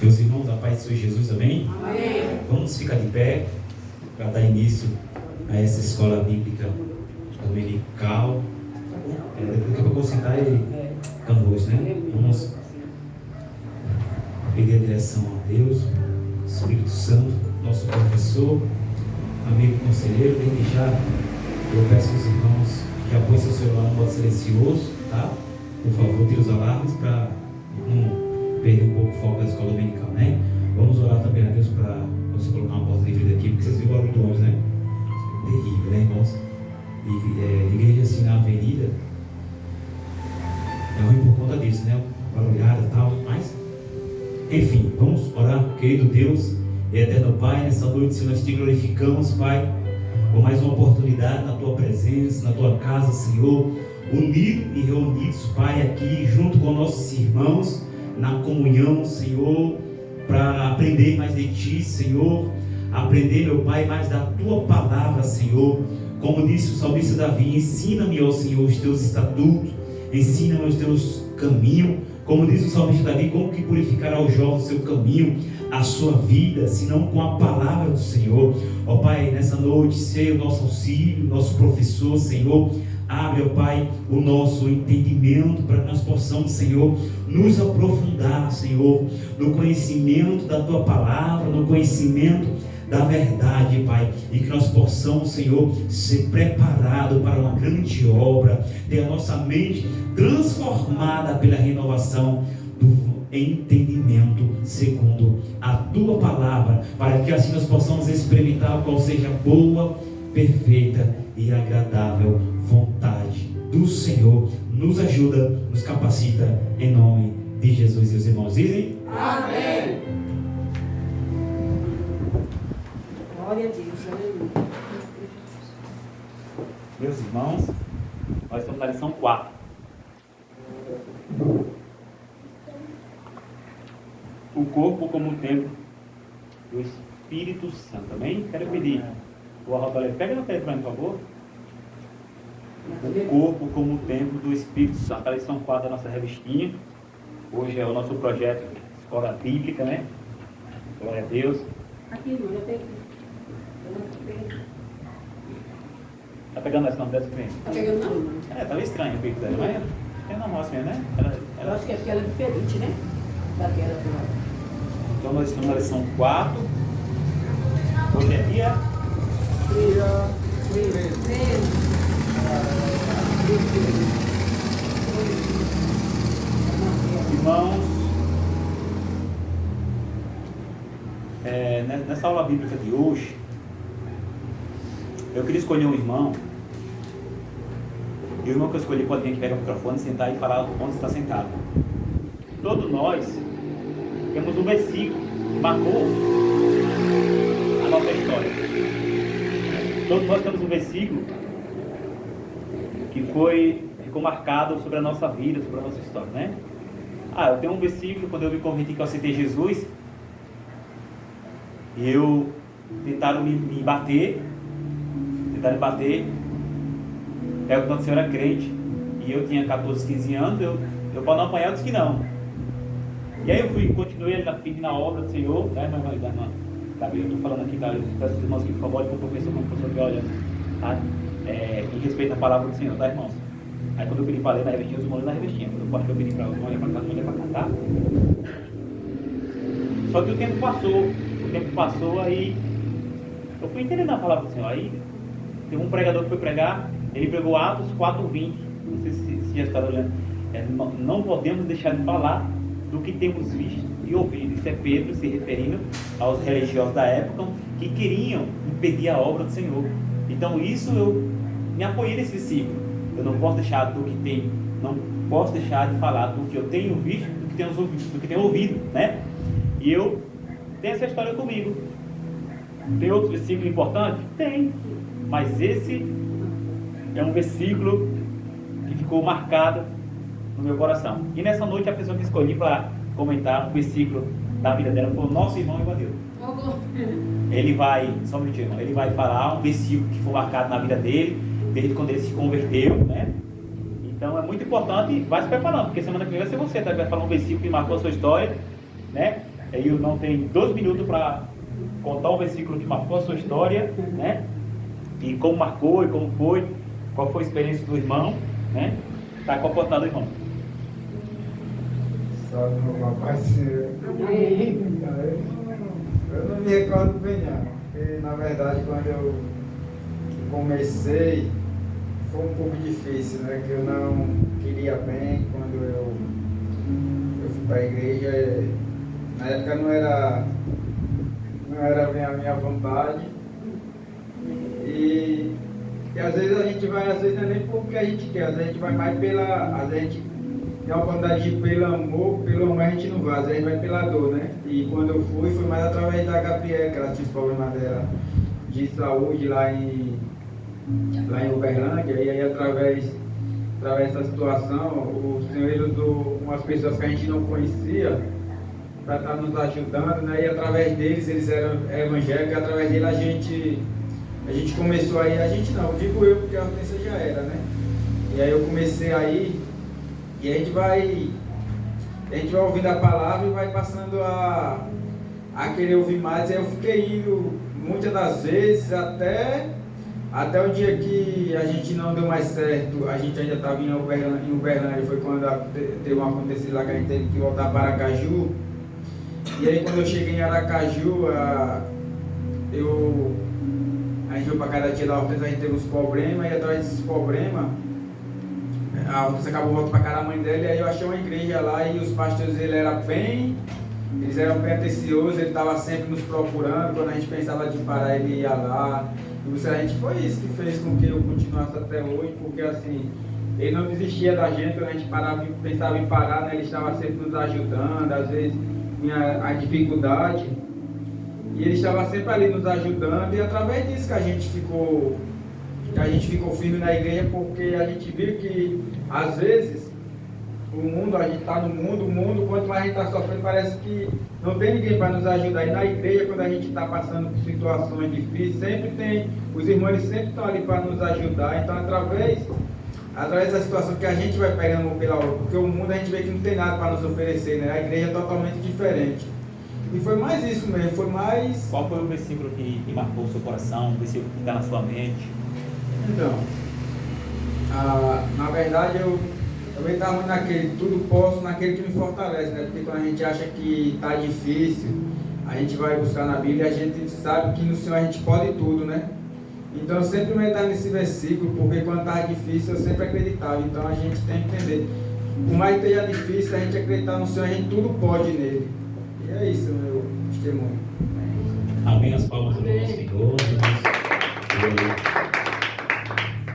Meus irmãos, a paz do Senhor Jesus, amém? Amém. Vamos ficar de pé para dar início a essa escola bíblica dominical. Daqui a pouco eu vou citar ele, Cambos, né? Vamos pedir a direção a Deus, Espírito Santo, nosso professor, amigo conselheiro. Desde já, eu peço aos irmãos que apoiem seu celular no modo silencioso, tá? Por favor, tire os alarmes para não perder um pouco o foco da escola dominical, né? Vamos orar também a Deus para você colocar uma porta livre daqui, porque vocês viram o barulho do ônibus, né? Terrível, né, irmãos? E igreja assim na avenida é ruim por conta disso, né? Barulhada e tal, mas enfim, vamos orar. Querido Deus e eterno Pai, nessa noite, Senhor, nós te glorificamos, Pai, por mais uma oportunidade na tua presença, na tua casa, Senhor, unidos e reunidos, Pai, aqui junto com nossos irmãos, na comunhão, Senhor, para aprender mais de Ti, Senhor, aprender, meu Pai, mais da Tua palavra, Senhor. Como disse o salmista Davi, ensina-me, ó Senhor, os Teus estatutos, ensina-me os Teus caminhos. Como diz o salmista Davi, como que purificará o jovem o seu caminho, a sua vida, senão com a palavra do Senhor. Ó Pai, nessa noite, seja o nosso auxílio, nosso professor, Senhor. Abre, ó Pai, o nosso entendimento para que nós possamos, Senhor, nos aprofundar, Senhor, no conhecimento da Tua palavra, no conhecimento da verdade, Pai, e que nós possamos, Senhor, ser preparados para uma grande obra, ter a nossa mente transformada pela renovação do entendimento segundo a Tua palavra, para que assim nós possamos experimentar qual seja a boa, perfeita e agradável vontade do Senhor. Nos ajuda, nos capacita, em nome de Jesus. E os irmãos dizem? Amém. Glória a Deus, aleluia. Meus irmãos, nós estamos na lição 4. O corpo como templo do Espírito Santo. Amém? Quero pedir o Arrobalho, pega no telefone, por favor. O corpo como templo do Espírito Santo. A lição 4 da nossa revistinha. Hoje é o nosso projeto Escola Bíblica, né? Glória a Deus. Aqui, irmão, eu tenho. Tá pegando essa não dessa frente? Tá pegando não? Tava estranho o peito dela, mas é normal assim, né? Eu acho que é porque ela é diferente, né? Daquela do lado. Então nós estamos na lição 4. Hoje é dia 13. Irmãos, nessa aula bíblica de hoje, eu queria escolher um irmão, e o irmão que eu escolhi pode vir aqui pegar o microfone, sentar e falar onde está sentado. Todos nós temos um versículo que marcou a nossa história. Todos nós temos um versículo que ficou marcado sobre a nossa vida, sobre a nossa história, né? Eu tenho um versículo, quando eu me converti, que eu aceitei Jesus, e tentaram me bater, quando o senhor era crente, e eu tinha 14, 15 anos, eu para não apanhar, eu disse que não. E aí eu continuei ali na obra do Senhor, né, irmã? Sabe, eu estou falando aqui, tá? Eu peço aos irmãos que, por favor, com o professor que olha, tá? Em respeito à palavra do Senhor, tá, irmãos? Aí quando eu pedi para ler na revestinha, os irmãos na revestinha. Quando o pastor pedi para os irmãos olhar para cá, os irmãos olhar para cá, tá? Só que o tempo passou, aí eu fui entendendo a palavra do Senhor. Aí teve um pregador que foi pregar, ele pregou Atos 4:20. Não sei se já está olhando. Não podemos deixar de falar do que temos visto e ouvido. Isso é Pedro se referindo aos religiosos da época que queriam impedir a obra do Senhor. Então isso eu me apoiei nesse versículo. Eu não posso deixar não posso deixar de falar do que eu tenho visto, do que tenho ouvido, né? E eu tenho essa história comigo. Tem outro versículo importante? Tem. Mas esse é um versículo que ficou marcado no meu coração. E nessa noite a pessoa que escolhi para comentar um versículo da vida dela foi o nosso irmão Ivanildo. Ele vai, só um minutinho, ele vai falar um versículo que foi marcado na vida dele, desde quando ele se converteu, né? Então é muito importante, vai se preparando, porque semana que vem vai ser você, tá? Vai falar um versículo que marcou a sua história, né? Aí o irmão tem 2 minutos para contar um versículo que marcou a sua história, né? E como marcou, e como foi, qual foi a experiência do irmão, né? Tá com a oportunidade do irmão. Salve, meu papai Senhor. Eu não me recordo bem não, porque na verdade quando eu comecei foi um pouco difícil, né? Que eu não queria bem quando eu fui para a igreja. Na época não era bem a minha vontade. E às vezes a gente vai, às vezes não é nem porque a gente quer, às vezes a gente vai mais às vezes a gente tem a oportunidade de ir pelo amor a gente não vai, às vezes a gente vai pela dor, né? E quando eu fui, foi mais através da Gabriela, que ela tinha os problemas dela de saúde lá em Uberlândia, e aí através dessa situação, o Senhor ele usou umas pessoas que a gente não conhecia para estar nos ajudando, né? E através deles, eles eram evangélicos, e através dele a gente começou aí, a gente não, digo eu porque a audiência já era, né? E aí eu comecei aí, e a gente vai ouvindo a palavra e vai passando a querer ouvir mais. E aí eu fiquei indo muitas das vezes até o dia que a gente não deu mais certo. A gente ainda estava em Uberlândia, foi quando teve um acontecido lá que a gente teve que voltar para Aracaju. E aí quando eu cheguei em Aracaju, a gente foi para cada dia da Hortência, a gente teve uns problemas, e atrás desses problemas a Hortência acabou voltando para casa da mãe dela, e aí eu achei uma igreja lá, e os pastores eles eram bem atenciosos, ele estava sempre nos procurando. Quando a gente pensava de parar, ele ia lá. E a gente, foi isso que fez com que eu continuasse até hoje, porque assim, ele não desistia da gente. Quando a gente pensava em parar, né, ele estava sempre nos ajudando, às vezes tinha a dificuldade, e ele estava sempre ali nos ajudando, e através disso que a gente ficou firme na igreja, porque a gente viu que às vezes a gente está no mundo, quanto mais a gente está sofrendo, parece que não tem ninguém para nos ajudar. E na igreja, quando a gente está passando por situações difíceis, sempre tem, os irmãos eles sempre estão ali para nos ajudar. Então através da situação que a gente vai pegando um pela outra, porque o mundo a gente vê que não tem nada para nos oferecer, né? A igreja é totalmente diferente. E foi mais isso mesmo, foi mais... Qual foi o versículo que marcou o seu coração, o versículo que está na sua mente? Então, na verdade eu estava muito naquele, tudo posso naquele que me fortalece, né? Porque quando a gente acha que está difícil, a gente vai buscar na Bíblia e a gente sabe que no Senhor a gente pode tudo, né? Então eu sempre me estava nesse versículo, porque quando estava difícil eu sempre acreditava. Então a gente tem que entender, por mais que esteja difícil, a gente acreditar no Senhor, a gente tudo pode nele. E é isso, meu testemunho. Amém. As palmas do nosso Senhor.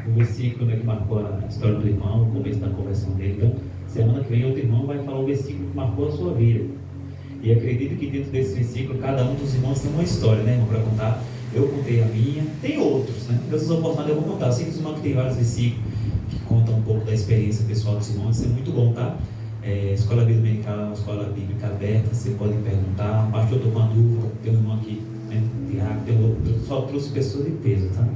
O versículo, né, que marcou a história do irmão, o começo da conversão dele. Então, semana que vem outro irmão vai falar o versículo que marcou a sua vida. E acredito que dentro desse versículo, cada um dos irmãos tem uma história, né, irmão, para contar. Eu contei a minha, tem outros, né? Nessas oportunidades eu vou contar. Eu sei que os irmãos que tem vários versículos que contam um pouco da experiência pessoal dos irmãos, isso é muito bom, tá? Escola Bíblica Dominical, Escola Bíblica Aberta, você pode perguntar. Pastor, eu estou com uma dúvida, tem um irmão aqui, né? Tiago, tem outro, só trouxe pessoas de peso, tá?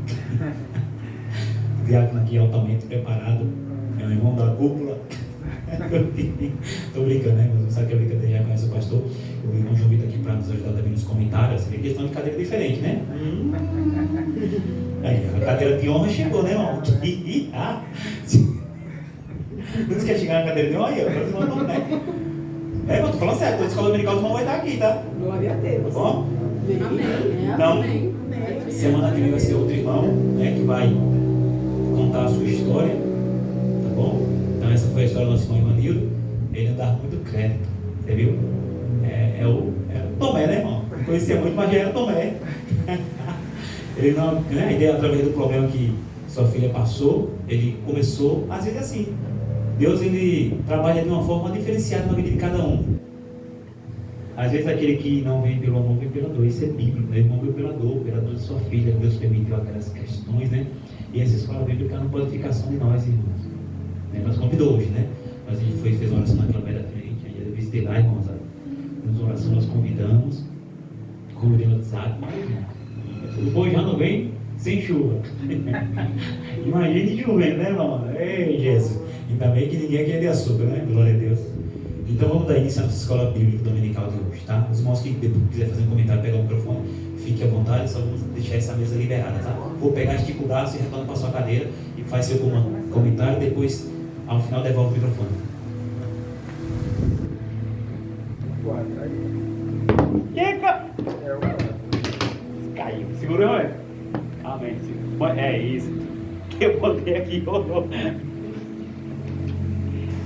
O diácono aqui é altamente preparado, é um irmão da cúpula. Estou brincando, né? Mas não sabe que é brincadeira, já conhece o pastor. O irmão João Vitor aqui para nos ajudar também nos comentários. Você vê questão de cadeira diferente, né? Aí, a cadeira de honra chegou, né, irmão? Não disse que ia chegar na cadeira de honra aí, eu não, né? Mas tô falando certo, a escola dominical do irmão vai estar aqui, tá? Glória a Deus. Tá bom? Amém. Então, semana que vem vai ser outro irmão, né, que vai contar a sua história, tá bom? Então essa foi a história do nosso irmão Ivanildo. Ele não dá muito crédito, você viu? É o Tomé, né, irmão? Eu conhecia muito, mas já era Tomé. Ele não, né, a ideia, através do problema que sua filha passou, ele começou, às vezes assim, Deus ele trabalha de uma forma diferenciada na vida de cada um. Às vezes aquele que não vem pelo amor vem pela dor, isso é bíblico, né? O irmão veio pela dor de sua filha, Deus permitiu aquelas questões, né? E essa escola bíblica não pode ficar só de nós, irmãos. Nós convidou hoje, né? Mas a gente fez uma oração naquela beira da frente, aí eu visitei lá, irmãos, nos oração nós convidamos, convidamos o WhatsApp, mas depois já não vem sem chuva. Imagine chovendo, né, irmão? Ei, Jesus. Ainda bem que ninguém aqui é de açúcar, né? Glória a Deus. Então vamos dar início à nossa escola bíblica dominical de hoje, tá? Os irmãos que depois quiser fazer um comentário, pegar o microfone, fique à vontade, só vamos deixar essa mesa liberada, tá? Vou pegar estico o braço e retorna para sua cadeira e faz seu comentário, depois, ao final, devolve o microfone. Caiu. Segurou, é? Amém. É isso. Eu botei aqui.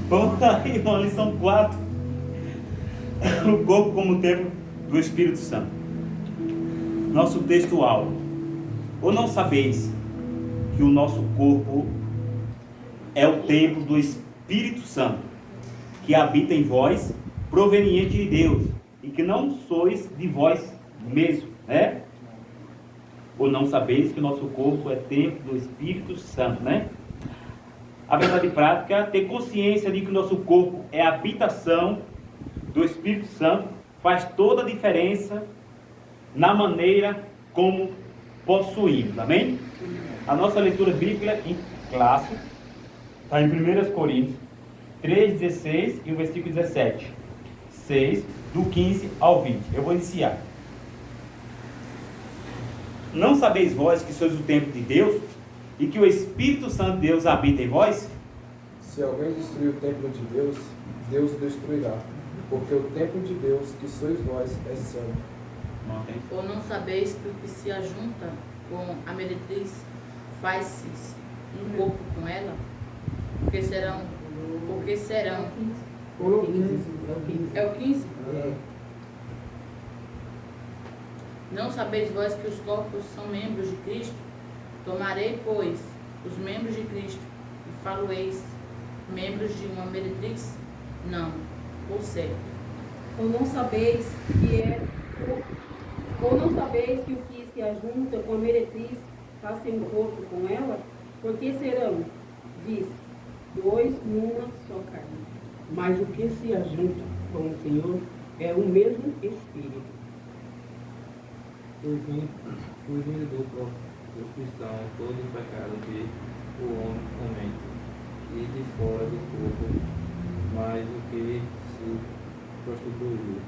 Vamos estar aí na lição 4. O corpo como templo do Espírito Santo. Nosso texto-alvo. Ou não sabeis que o nosso corpo é o templo do Espírito Santo, que habita em vós, proveniente de Deus, e que não sois de vós mesmo, né? Ou não sabeis que o nosso corpo é templo do Espírito Santo, né? A verdade prática é ter consciência de que o nosso corpo é a habitação do Espírito Santo, faz toda a diferença na maneira como possuímos, amém? A nossa leitura bíblica em classe está em 1 Coríntios 3,16 e o versículo 17, 6, do 15 ao 20. Eu vou iniciar. Não sabeis vós que sois o templo de Deus e que o Espírito Santo de Deus habita em vós? Se alguém destruir o templo de Deus, Deus o destruirá, porque o templo de Deus, que sois vós, é santo. Ou não sabeis que o que se ajunta com a meretriz faz-se um corpo com ela? Porque serão. É o 15? Não sabeis vós que os corpos são membros de Cristo? Tomarei, pois, os membros de Cristo e falo-eis membros de uma meretriz? Não, ou certo. Ou não sabeis que o que se ajunta com a meretriz faz-se um corpo com ela? Porque serão, diz, dois numa só carne. Mas o que se ajunta com o Senhor é o mesmo Espírito. Fugindo do prostituição, todo o pecado que o homem comete, e de fora do corpo, mas o que se prostituiu.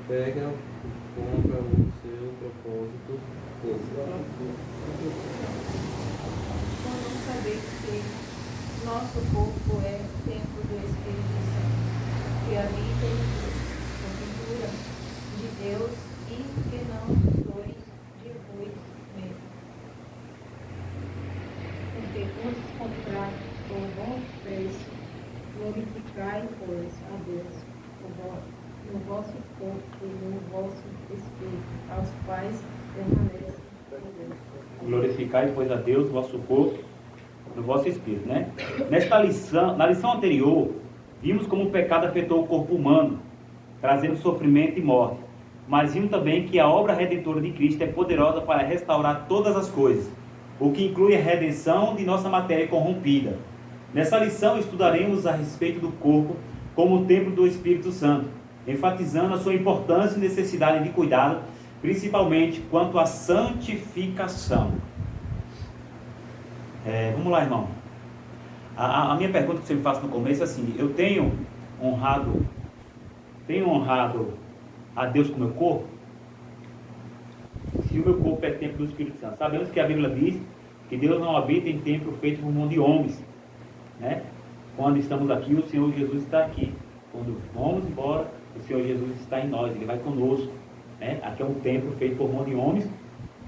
Pega contra o seu propósito. Ou não sabeis que nosso corpo é templo do Espírito Santo, que habita em vós, porventura, de Deus, e que não sois de vós mesmos. Porque quando comprar com bom preço, glorificai, pois, a Deus, no vosso corpo e no vosso espírito, aos quais permanece Deus. Glorificai, pois, a Deus, vosso corpo, no vosso espírito, né? Nesta lição, na lição anterior, vimos como o pecado afetou o corpo humano, trazendo sofrimento e morte. Mas vimos também que a obra redentora de Cristo é poderosa para restaurar todas as coisas, o que inclui a redenção de nossa matéria corrompida. Nessa lição estudaremos a respeito do corpo como o templo do Espírito Santo, enfatizando a sua importância e necessidade de cuidado, principalmente quanto à santificação. Vamos lá, irmão. A minha pergunta que você me faz no começo é assim: eu tenho honrado a Deus com o meu corpo? Se o meu corpo é templo do Espírito Santo, sabemos que a Bíblia diz que Deus não habita em templo feito por mão de homens, né? Quando estamos aqui, o Senhor Jesus está aqui. Quando vamos embora, o Senhor Jesus está em nós, Ele vai conosco, né? Aqui é um templo feito por mão de homens,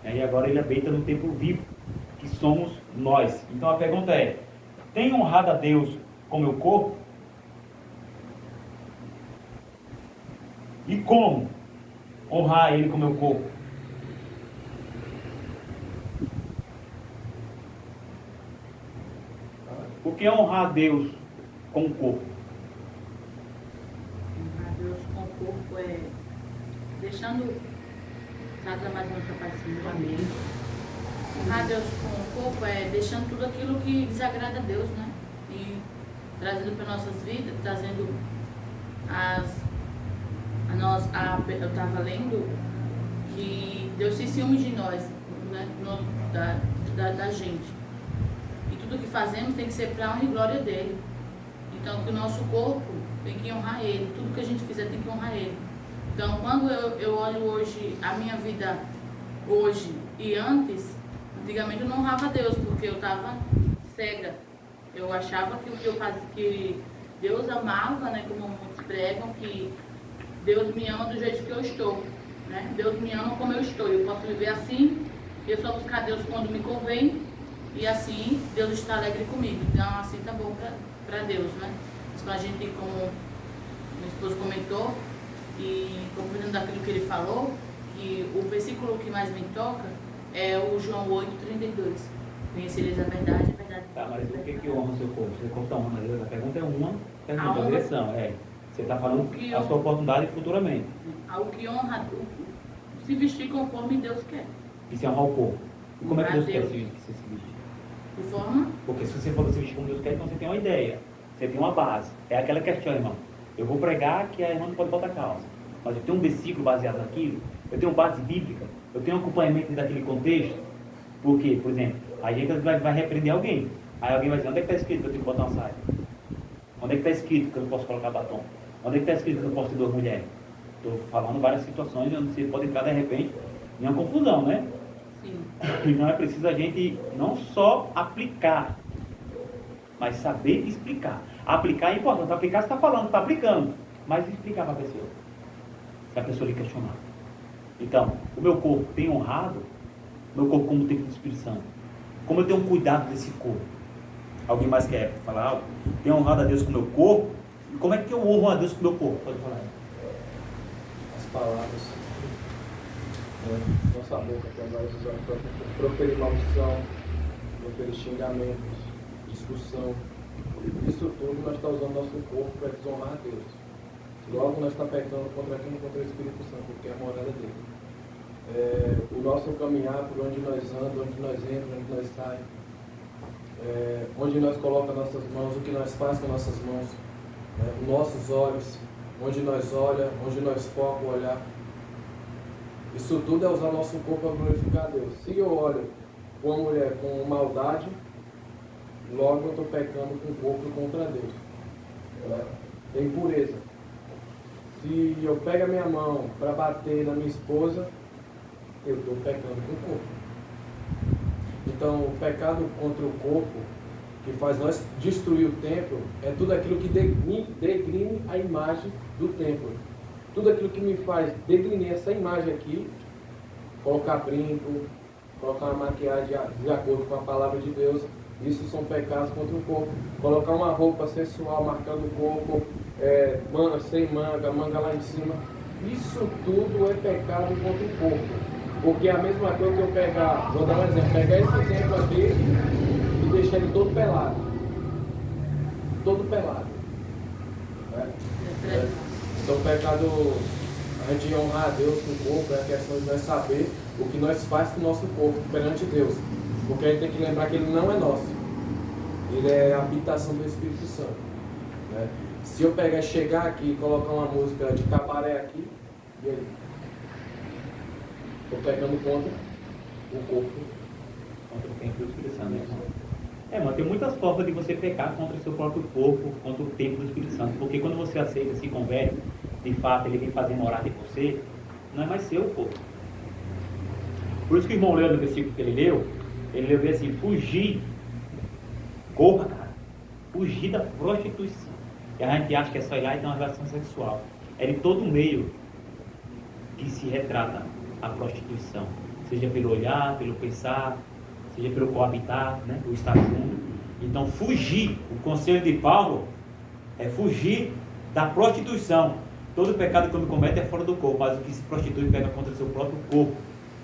né? E agora Ele habita no templo vivo, que somos nós. Então a pergunta é: tenho honrado a Deus com o meu corpo? E como honrar Ele com o meu corpo? O que é honrar a Deus com o corpo? Honrar Deus com o corpo é deixando nada mais uma capacidade. Amém. Honrar Deus com o corpo é deixando tudo aquilo que desagrada a Deus, né? E trazendo para nossas vidas, trazendo eu estava lendo que Deus se ciúme de nós, né? Da gente. E tudo que fazemos tem que ser para a honra e glória dele. Então, que o nosso corpo tem que honrar ele. Tudo que a gente fizer tem que honrar ele. Então, quando eu olho hoje, a minha vida hoje e antes, antigamente eu não honrava Deus, porque eu estava cega. Eu achava que o que eu fazia, que Deus amava, né, como muitos pregam, que Deus me ama do jeito que eu estou, né? Deus me ama como eu estou. Eu posso viver assim, eu só buscar Deus quando me convém, e assim Deus está alegre comigo. Então, assim tá bom para Deus, né? Então, a gente, como meu esposo comentou, e complementando daquilo que ele falou, que o versículo que mais me toca é o João 8:32. Conhecereis a verdade, a verdade. Tá, mas o que honra o seu corpo? Seu corpo está honrando a Deus? A pergunta é uma, pergunta a direção. Você está falando a sua oportunidade futuramente. Algo que honra, se vestir conforme Deus quer. E se honrar o corpo? E como é que Deus quer que você se vestir? De forma? Porque se você for se vestir como Deus quer, então você tem uma ideia. Você tem uma base. É aquela questão, irmão. Eu vou pregar que a irmã não pode botar calça. Mas eu tenho um versículo baseado naquilo. Eu tenho base bíblica. Eu tenho um acompanhamento daquele contexto. Por quê? Por exemplo, a gente vai repreender alguém. Aí alguém vai dizer, onde é que está escrito que eu tenho que botar uma saia? Onde é que está escrito que eu não posso colocar batom? Onde é que está escrito que eu não posso ter 2 mulheres? Estou falando várias situações onde você pode entrar de repente em uma confusão, né? Sim. E não é preciso a gente não só aplicar, mas saber explicar. Aplicar é importante. Aplicar você está falando, está aplicando. Mas explicar para a pessoa. Se a pessoa lhe questionar. Então, o meu corpo tem honrado, meu corpo como templo do Espírito Santo. Como eu tenho um cuidado desse corpo? Alguém mais quer falar algo? Tenho honrado a Deus com o meu corpo? E como é que eu honro a Deus com o meu corpo? Pode falar. As palavras, nossa boca que nós usamos para proferir maldição, proferir xingamentos, discussão. Isso tudo nós estamos usando nosso corpo para desonrar a Deus. Logo nós estamos pecando contra quem? Contra o Espírito Santo, porque é a morada dele. O nosso caminhar, por onde nós andamos, onde nós entramos, onde nós saímos, onde nós colocamos nossas mãos, o que nós fazemos com nossas mãos, os nossos olhos, onde nós olhamos, onde nós focamos o olhar. Isso tudo é usar nosso corpo para glorificar a Deus. Se eu olho uma mulher com maldade, logo eu estou pecando com o corpo contra Deus. Tem impureza. Se eu pego a minha mão para bater na minha esposa, eu estou pecando com o corpo. Então, o pecado contra o corpo, que faz nós destruir o templo, é tudo aquilo que degrine a imagem do templo. Tudo aquilo que me faz degrinir essa imagem aqui, colocar brinco, colocar uma maquiagem de acordo com a palavra de Deus, isso são pecados contra o corpo. Colocar uma roupa sensual marcando o corpo, sem manga lá em cima, isso tudo é pecado contra o corpo. Porque é a mesma coisa que eu pegar, vou dar um exemplo, pegar esse exemplo aqui e deixar ele todo pelado. Todo pelado. Então o pecado, a gente honrar a Deus com o corpo, é a questão de nós saber o que nós fazemos com o nosso corpo perante Deus. Porque a gente tem que lembrar que ele não é nosso. Ele é a habitação do Espírito Santo. Né? Se eu pegar, chegar aqui e colocar uma música de cabaré aqui, e aí? Estou pegando contra o corpo. Contra o templo do Espírito Santo, né? Mas tem muitas formas de você pecar contra o seu próprio corpo, contra o templo do Espírito Santo. Porque quando você aceita, se converte, de fato ele vem fazer morada em você, não é mais seu corpo. Por isso que o irmão leu no versículo que ele leu assim, fugir, corra, cara, fugir da prostituição. E a gente acha que é só ir lá e ter uma relação sexual. É de todo meio que se retrata a prostituição. Seja pelo olhar, pelo pensar, seja pelo coabitar, né? O estar junto. Então fugir, o conselho de Paulo é fugir da prostituição. Todo pecado que o homem comete é fora do corpo, mas o que se prostitui pega contra o seu próprio corpo.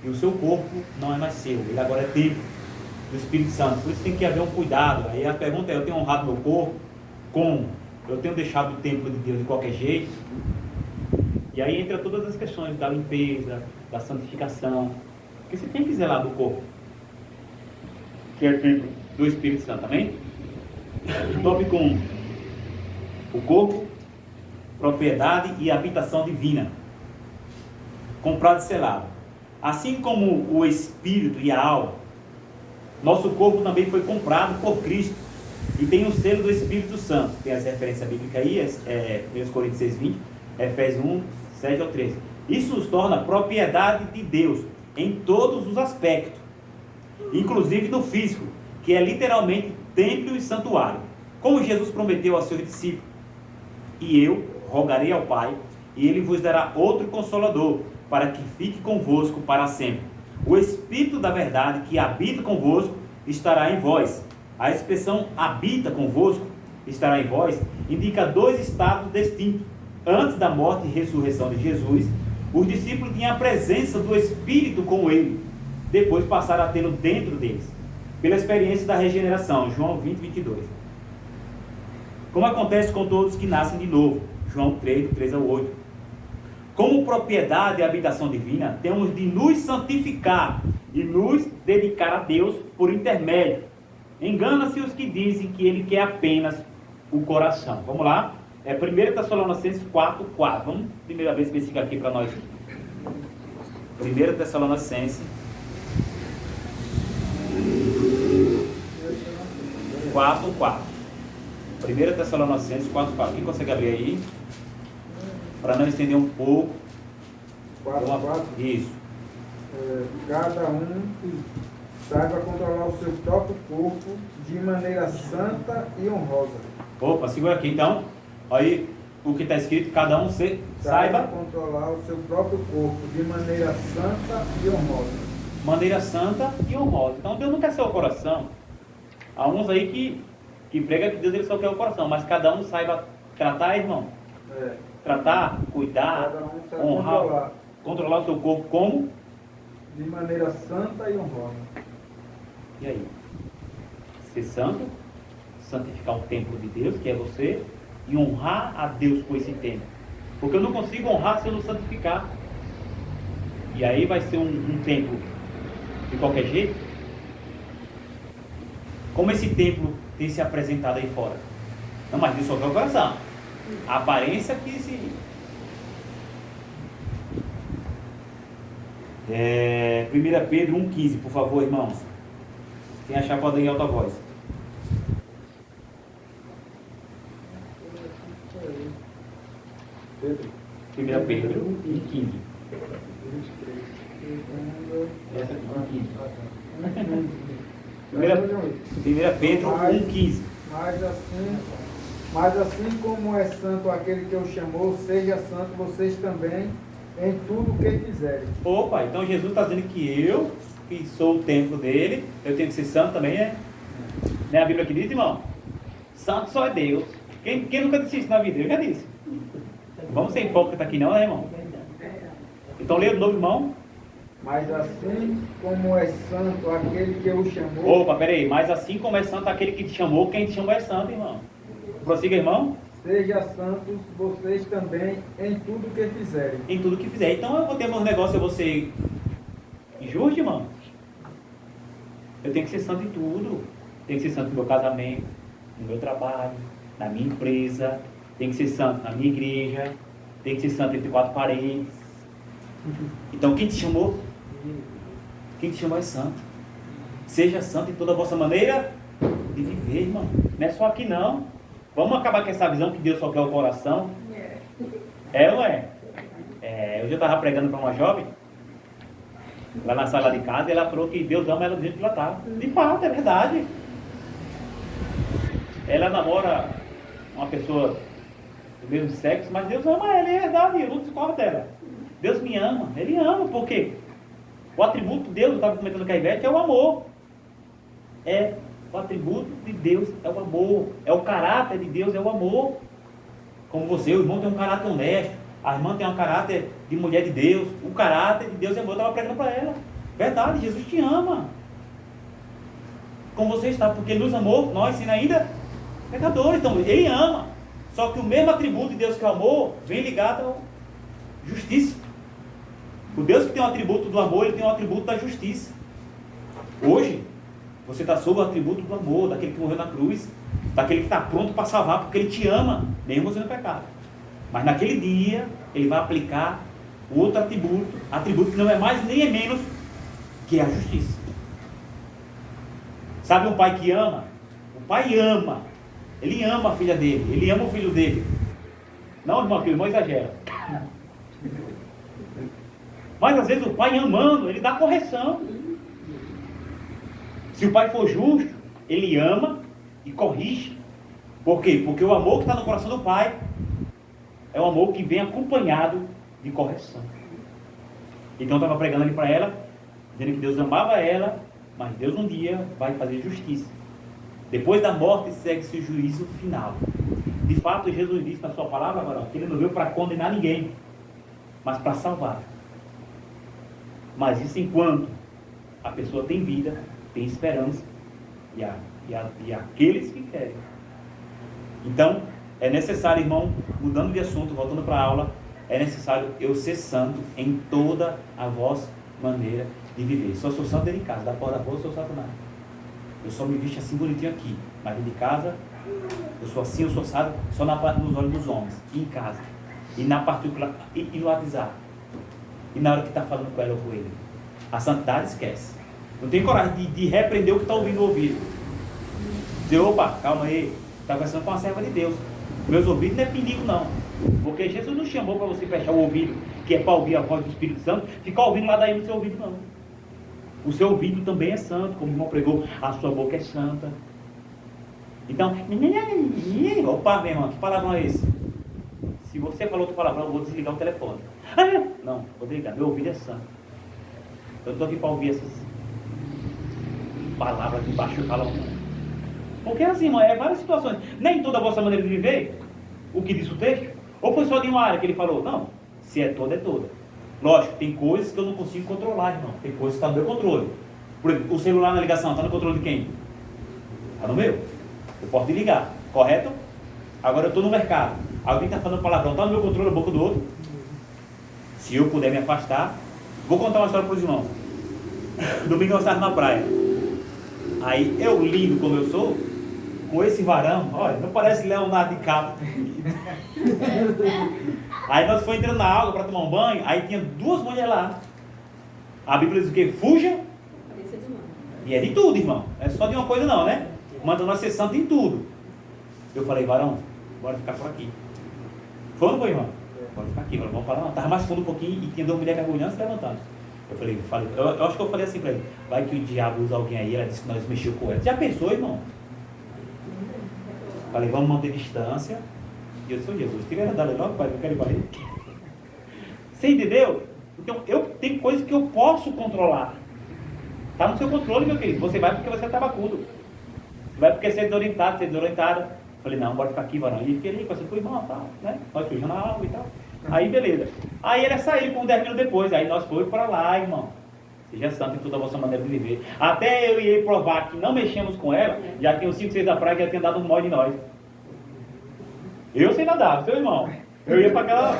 E o seu corpo não é mais seu, ele agora é templo do Espírito Santo. Por isso tem que haver um cuidado. Aí a pergunta é, eu tenho honrado meu corpo? Como? Eu tenho deixado o templo de Deus de qualquer jeito? E aí entra todas as questões da limpeza, da santificação. Porque você tem que zelar do corpo, que é templo do Espírito Santo, amém? Tópico 1. O corpo, propriedade e habitação divina. Comprado e selado. Assim como o espírito e a alma, nosso corpo também foi comprado por Cristo e tem o selo do Espírito Santo. Tem essa referência bíblica aí, 1 Coríntios 6:20, Efésios 1, 7 ao 13. Isso nos torna propriedade de Deus em todos os aspectos, inclusive no físico, que é literalmente templo e santuário. Como Jesus prometeu aos seus discípulos: e eu rogarei ao Pai, e Ele vos dará outro Consolador, para que fique convosco para sempre. O Espírito da verdade que habita convosco estará em vós. A expressão habita convosco, estará em vós, indica dois estados distintos. Antes da morte e ressurreição de Jesus, os discípulos tinham a presença do Espírito com ele. Depois passaram a tê-lo dentro deles, pela experiência da regeneração. João 20:22. Como acontece com todos que nascem de novo. João 3, do 3 ao 8. Como propriedade e habitação divina, temos de nos santificar e nos dedicar a Deus por intermédio. Engana-se os que dizem que Ele quer apenas o coração. Vamos lá? 1 Tessalonicenses 4:4. Vamos primeira vez especificar aqui para nós. 1 Tessalonicenses 4:4. 1 Tessalonicenses 4:4. Quem consegue abrir aí? Para não estender um pouco. 4:4. Isso. Cada um saiba controlar o seu próprio corpo de maneira santa e honrosa. Opa, segura aqui então. Aí o que está escrito: cada um saiba controlar o seu próprio corpo de maneira santa e honrosa. Maneira santa e honrosa. Então Deus não quer seu coração. Há uns aí que prega que Deus ele só quer o coração, mas cada um saiba tratar, irmão. Tratar, cuidar, honrar, controlar o seu corpo como? De maneira santa e honrosa. E aí? Ser santo, santificar o templo de Deus, que é você, e honrar a Deus com esse templo. Porque eu não consigo honrar se eu não santificar. E aí vai ser um templo de qualquer jeito. Como esse templo tem se apresentado aí fora? Não, mas Deus só quer o coração. A aparência que se... 1 Pedro 1,15, por favor, irmãos. Quem achar pode ir em alta voz. Pedro. 1 Pedro 1,15. Essa aqui, 1 Pedro 1,15. Mas assim como é santo aquele que o chamou, seja santo vocês também em tudo o que fizerem. Opa, então Jesus está dizendo que eu, que sou o templo dele, eu tenho que ser santo também, né? Não é a Bíblia que diz, irmão? Santo só é Deus. Quem nunca disse isso na vida? Eu já disse. Vamos ser hipócrita aqui não, né, irmão? Então leia de novo, irmão. Mas assim como é santo aquele que o chamou... Opa, peraí. Mas assim como é santo aquele que te chamou, quem te chamou é santo, irmão. Prossiga, irmão. Seja santos vocês também em tudo que fizerem. Em tudo que fizer. Então eu vou ter meus negócios, eu vou ser injusto, irmão. Eu tenho que ser santo em tudo. Tenho que ser santo no meu casamento, no meu trabalho, na minha empresa. Tenho que ser santo na minha igreja. Tenho que ser santo entre quatro paredes. Então quem te chamou? Quem te chamou é santo. Seja santo em toda a vossa maneira de viver, irmão. Não é só aqui não. Vamos acabar com essa visão que Deus só quer o coração. É ou não é? Hoje eu estava pregando para uma jovem lá na sala de casa e ela falou que Deus ama ela do jeito que ela está. De fato, é verdade. Ela namora uma pessoa do mesmo sexo, mas Deus ama ela, é verdade, eu não discordo dela. Deus me ama, Ele ama, por quê? O atributo de Deus, eu estava comentando com a Ivete, é o amor. O atributo de Deus é o amor, é o caráter de Deus, é o amor. Como você, o irmão tem um caráter honesto, a irmã tem um caráter de mulher de Deus, o caráter de Deus é amor. Eu estava pregando para ela, verdade, Jesus te ama. Como você está, porque Ele nos amou, nós sendo ainda pecadores, então Ele ama. Só que o mesmo atributo de Deus que é o amor, vem ligado à justiça. O Deus que tem o atributo do amor, Ele tem o atributo da justiça. Hoje, você está sob o atributo do amor, daquele que morreu na cruz, daquele que está pronto para salvar, porque Ele te ama, mesmo você no pecado. Mas naquele dia, Ele vai aplicar o outro atributo que não é mais nem é menos que é a justiça. Sabe um pai que ama? O pai ama. Ele ama a filha dele. Ele ama o filho dele. Não, irmão, que o irmão exagera. Mas às vezes o pai amando, ele dá correção. Se o pai for justo, ele ama e corrige. Por quê? Porque o amor que está no coração do pai é um amor que vem acompanhado de correção. Então eu estava pregando ali para ela, dizendo que Deus amava ela, mas Deus um dia vai fazer justiça. Depois da morte segue-se o juízo final. De fato, Jesus disse na sua palavra, agora, que ele não veio para condenar ninguém, mas para salvar. Mas isso enquanto a pessoa tem vida, tem esperança, e aqueles que querem. Então, é necessário, irmão, mudando de assunto, voltando para a aula, é necessário eu ser santo em toda a vossa maneira de viver. Só sou santo dentro de casa, da porta da rua eu sou santo nada. Eu só me visto assim bonitinho aqui, mas dentro de casa, eu sou assim, eu sou sábio, só nos olhos dos homens, e em casa, e na particular, e no WhatsApp, e na hora que está falando com ela ou com ele. A santidade esquece. Não tem coragem de repreender o que está ouvindo no ouvido. Dizer, opa, calma aí, está conversando com uma serva de Deus. Meus ouvidos não é pindigo não, porque Jesus não chamou para você fechar o ouvido, que é para ouvir a voz do Espírito Santo, ficar ouvindo lá daí no seu ouvido não. O seu ouvido também é santo, como o irmão pregou, a sua boca é santa. Então, opa, meu irmão, que palavrão é esse? Se você falou outra palavrão, eu vou desligar o telefone. Não, vou desligar, meu ouvido é santo. Eu estou aqui para ouvir essas palavras de baixo calão. Porque assim, irmão, é várias situações. Nem toda a vossa maneira de viver, o que diz o texto, ou foi só de uma área que ele falou? Não, se é toda, é toda. Lógico, tem coisas que eu não consigo controlar, irmão. Tem coisas que estão no meu controle. Por exemplo, o celular na ligação está no controle de quem? Está no meu. Eu posso desligar, correto? Agora eu estou no mercado. Alguém está falando palavrão, está no meu controle, a boca do outro. Se eu puder me afastar, vou contar uma história para os irmãos. Domingo eu estava na praia. Aí eu lindo como eu sou, com esse varão, olha, não parece Leonardo DiCaprio. Aí nós fomos entrando na água para tomar um banho, aí tinha duas mulheres lá. A Bíblia diz o quê? Fuja. E é de tudo, irmão. Não é só de uma coisa não, né? Manda nós ser santo em tudo. Eu falei, varão, bora ficar por aqui. Foi ou não foi, irmão? Bora ficar aqui, vamos para lá. Estava mais fundo um pouquinho e tinha duas mulheres mergulhando e se levantando. Eu acho que eu falei assim para ele, vai que o diabo usa alguém aí, ela disse que nós mexeu com ela. Já pensou, irmão? Falei, vamos manter distância. E eu sou Jesus, tira ela dali logo, pai, eu quero ir para ele. Você entendeu? Então, eu tenho coisas que eu posso controlar. Está no seu controle, meu querido. Você vai porque você é tabacudo. Você vai porque você é desorientado, você é desorientada. Falei, não, bora ficar aqui, varão. E fiquei ali, conversando com o irmão, tal, né? Nós fugimos na água e tal. Aí, beleza. Aí ele saiu com 10 minutos depois. Aí nós fomos para lá, irmão. Seja santo em toda a vossa maneira de viver. Até eu e ele provar que não mexemos com ela, já tinha uns 5, 6 da praia que já tinha dado um mole de nós. Eu sei nadar, seu irmão. Eu ia para aquela...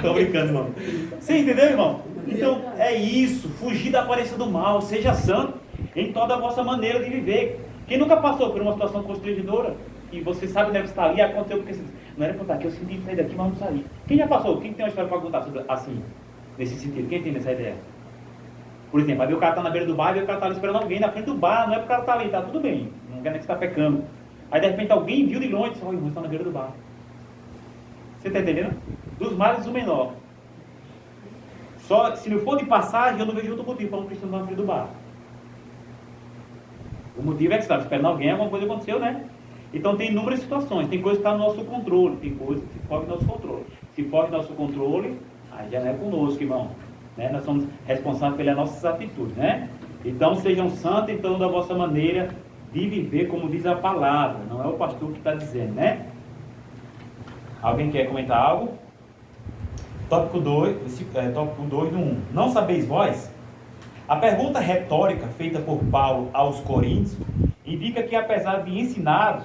Tô brincando, irmão. Você entendeu, irmão? Então, é isso. Fugir da aparência do mal. Seja santo em toda a vossa maneira de viver. Quem nunca passou por uma situação constrangedora e você sabe onde você está ali, aconteceu porque não era para estar aqui, eu senti sair daqui, mas não saí. Quem já passou? Quem tem uma história para contar sobre assim, nesse sentido? Quem tem essa ideia? Por exemplo, aí o cara está na beira do bar e o cara está ali esperando alguém na frente do bar, não é porque o cara está ali, tá tudo bem, não quer nem que você está pecando. Aí de repente alguém viu de longe e disse, olha, o irmão está na beira do bar. Você está entendendo? Dos males o menor. Só se não for de passagem, eu não vejo outro motivo para um cristão estar na frente do bar. O motivo é que você está esperando alguém, alguma coisa aconteceu, né? Então tem inúmeras situações, tem coisa que está no nosso controle, tem coisa que foge do nosso controle. Se foge do nosso controle, aí já não é conosco, irmão. Né? Nós somos responsáveis pelas nossas atitudes, né? Então sejam santos em toda a vossa maneira de viver, como diz a palavra. Não é o pastor que está dizendo, né? Alguém quer comentar algo? Tópico 2 do 1. Não sabeis vós? A pergunta retórica feita por Paulo aos Coríntios indica que, apesar de ensinados,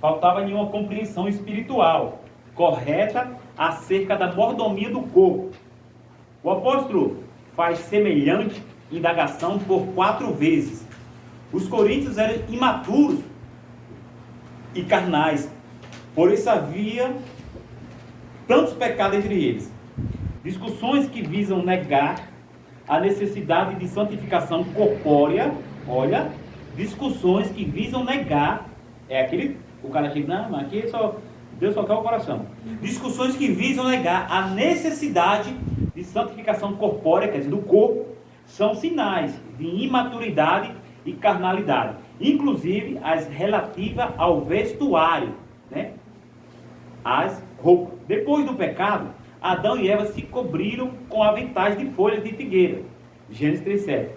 faltava nenhuma compreensão espiritual correta acerca da mordomia do corpo. O apóstolo faz semelhante indagação por 4 vezes. Os coríntios eram imaturos e carnais, por isso havia tantos pecados entre eles. Discussões que visam negar a necessidade de santificação corpórea. Olha, discussões que visam negar, o cara chega, não, mas aqui Deus só quer o coração. Discussões que visam negar a necessidade de santificação corpórea, quer dizer, do corpo, são sinais de imaturidade e carnalidade, inclusive as relativas ao vestuário, né? As roupas. Depois do pecado, Adão e Eva se cobriram com aventais de folhas de figueira. Gênesis 3:7.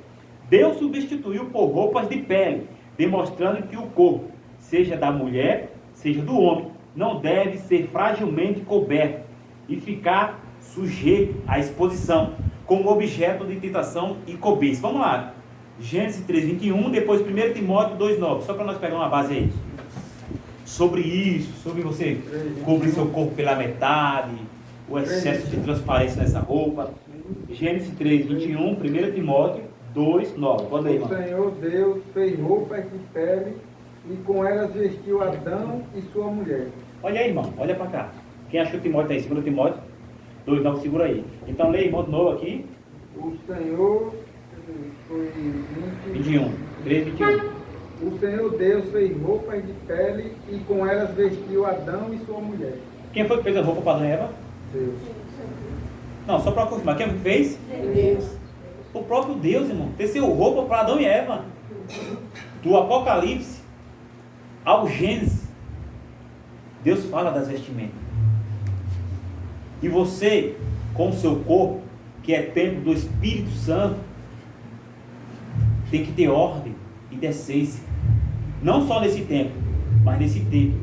Deus substituiu por roupas de pele, demonstrando que o corpo, seja da mulher, seja do homem, não deve ser fragilmente coberto e ficar sujeito à exposição, como objeto de tentação e cobiça. Vamos lá. Gênesis 3:21, depois 1 Timóteo 2:9. Só para nós pegar uma base aí. Sobre isso, sobre você cobrir seu corpo pela metade, o excesso de transparência nessa roupa. Gênesis 3:21, 1 Timóteo 2:9. Pode aí, irmão. O Senhor Deus fez roupas de pele e com elas vestiu Adão e sua mulher. Olha aí, irmão, olha para cá. Quem achou Timóteo aí? 2 Timóteo 2:9, segura aí. Então leia, irmão, de novo aqui. O Senhor foi 21, 3:21. O Senhor Deus fez roupas de pele e com elas vestiu Adão e sua mulher. Quem foi que fez a roupa para Adão e Eva? Deus. Não, só para confirmar. Quem foi que fez? Deus. O próprio Deus, irmão. Teceu roupa para Adão e Eva. Do Apocalipse ao Gênesis, Deus fala das vestimentas. E você, com o seu corpo, que é templo do Espírito Santo, tem que ter ordem e decência. Não só nesse templo, mas nesse templo,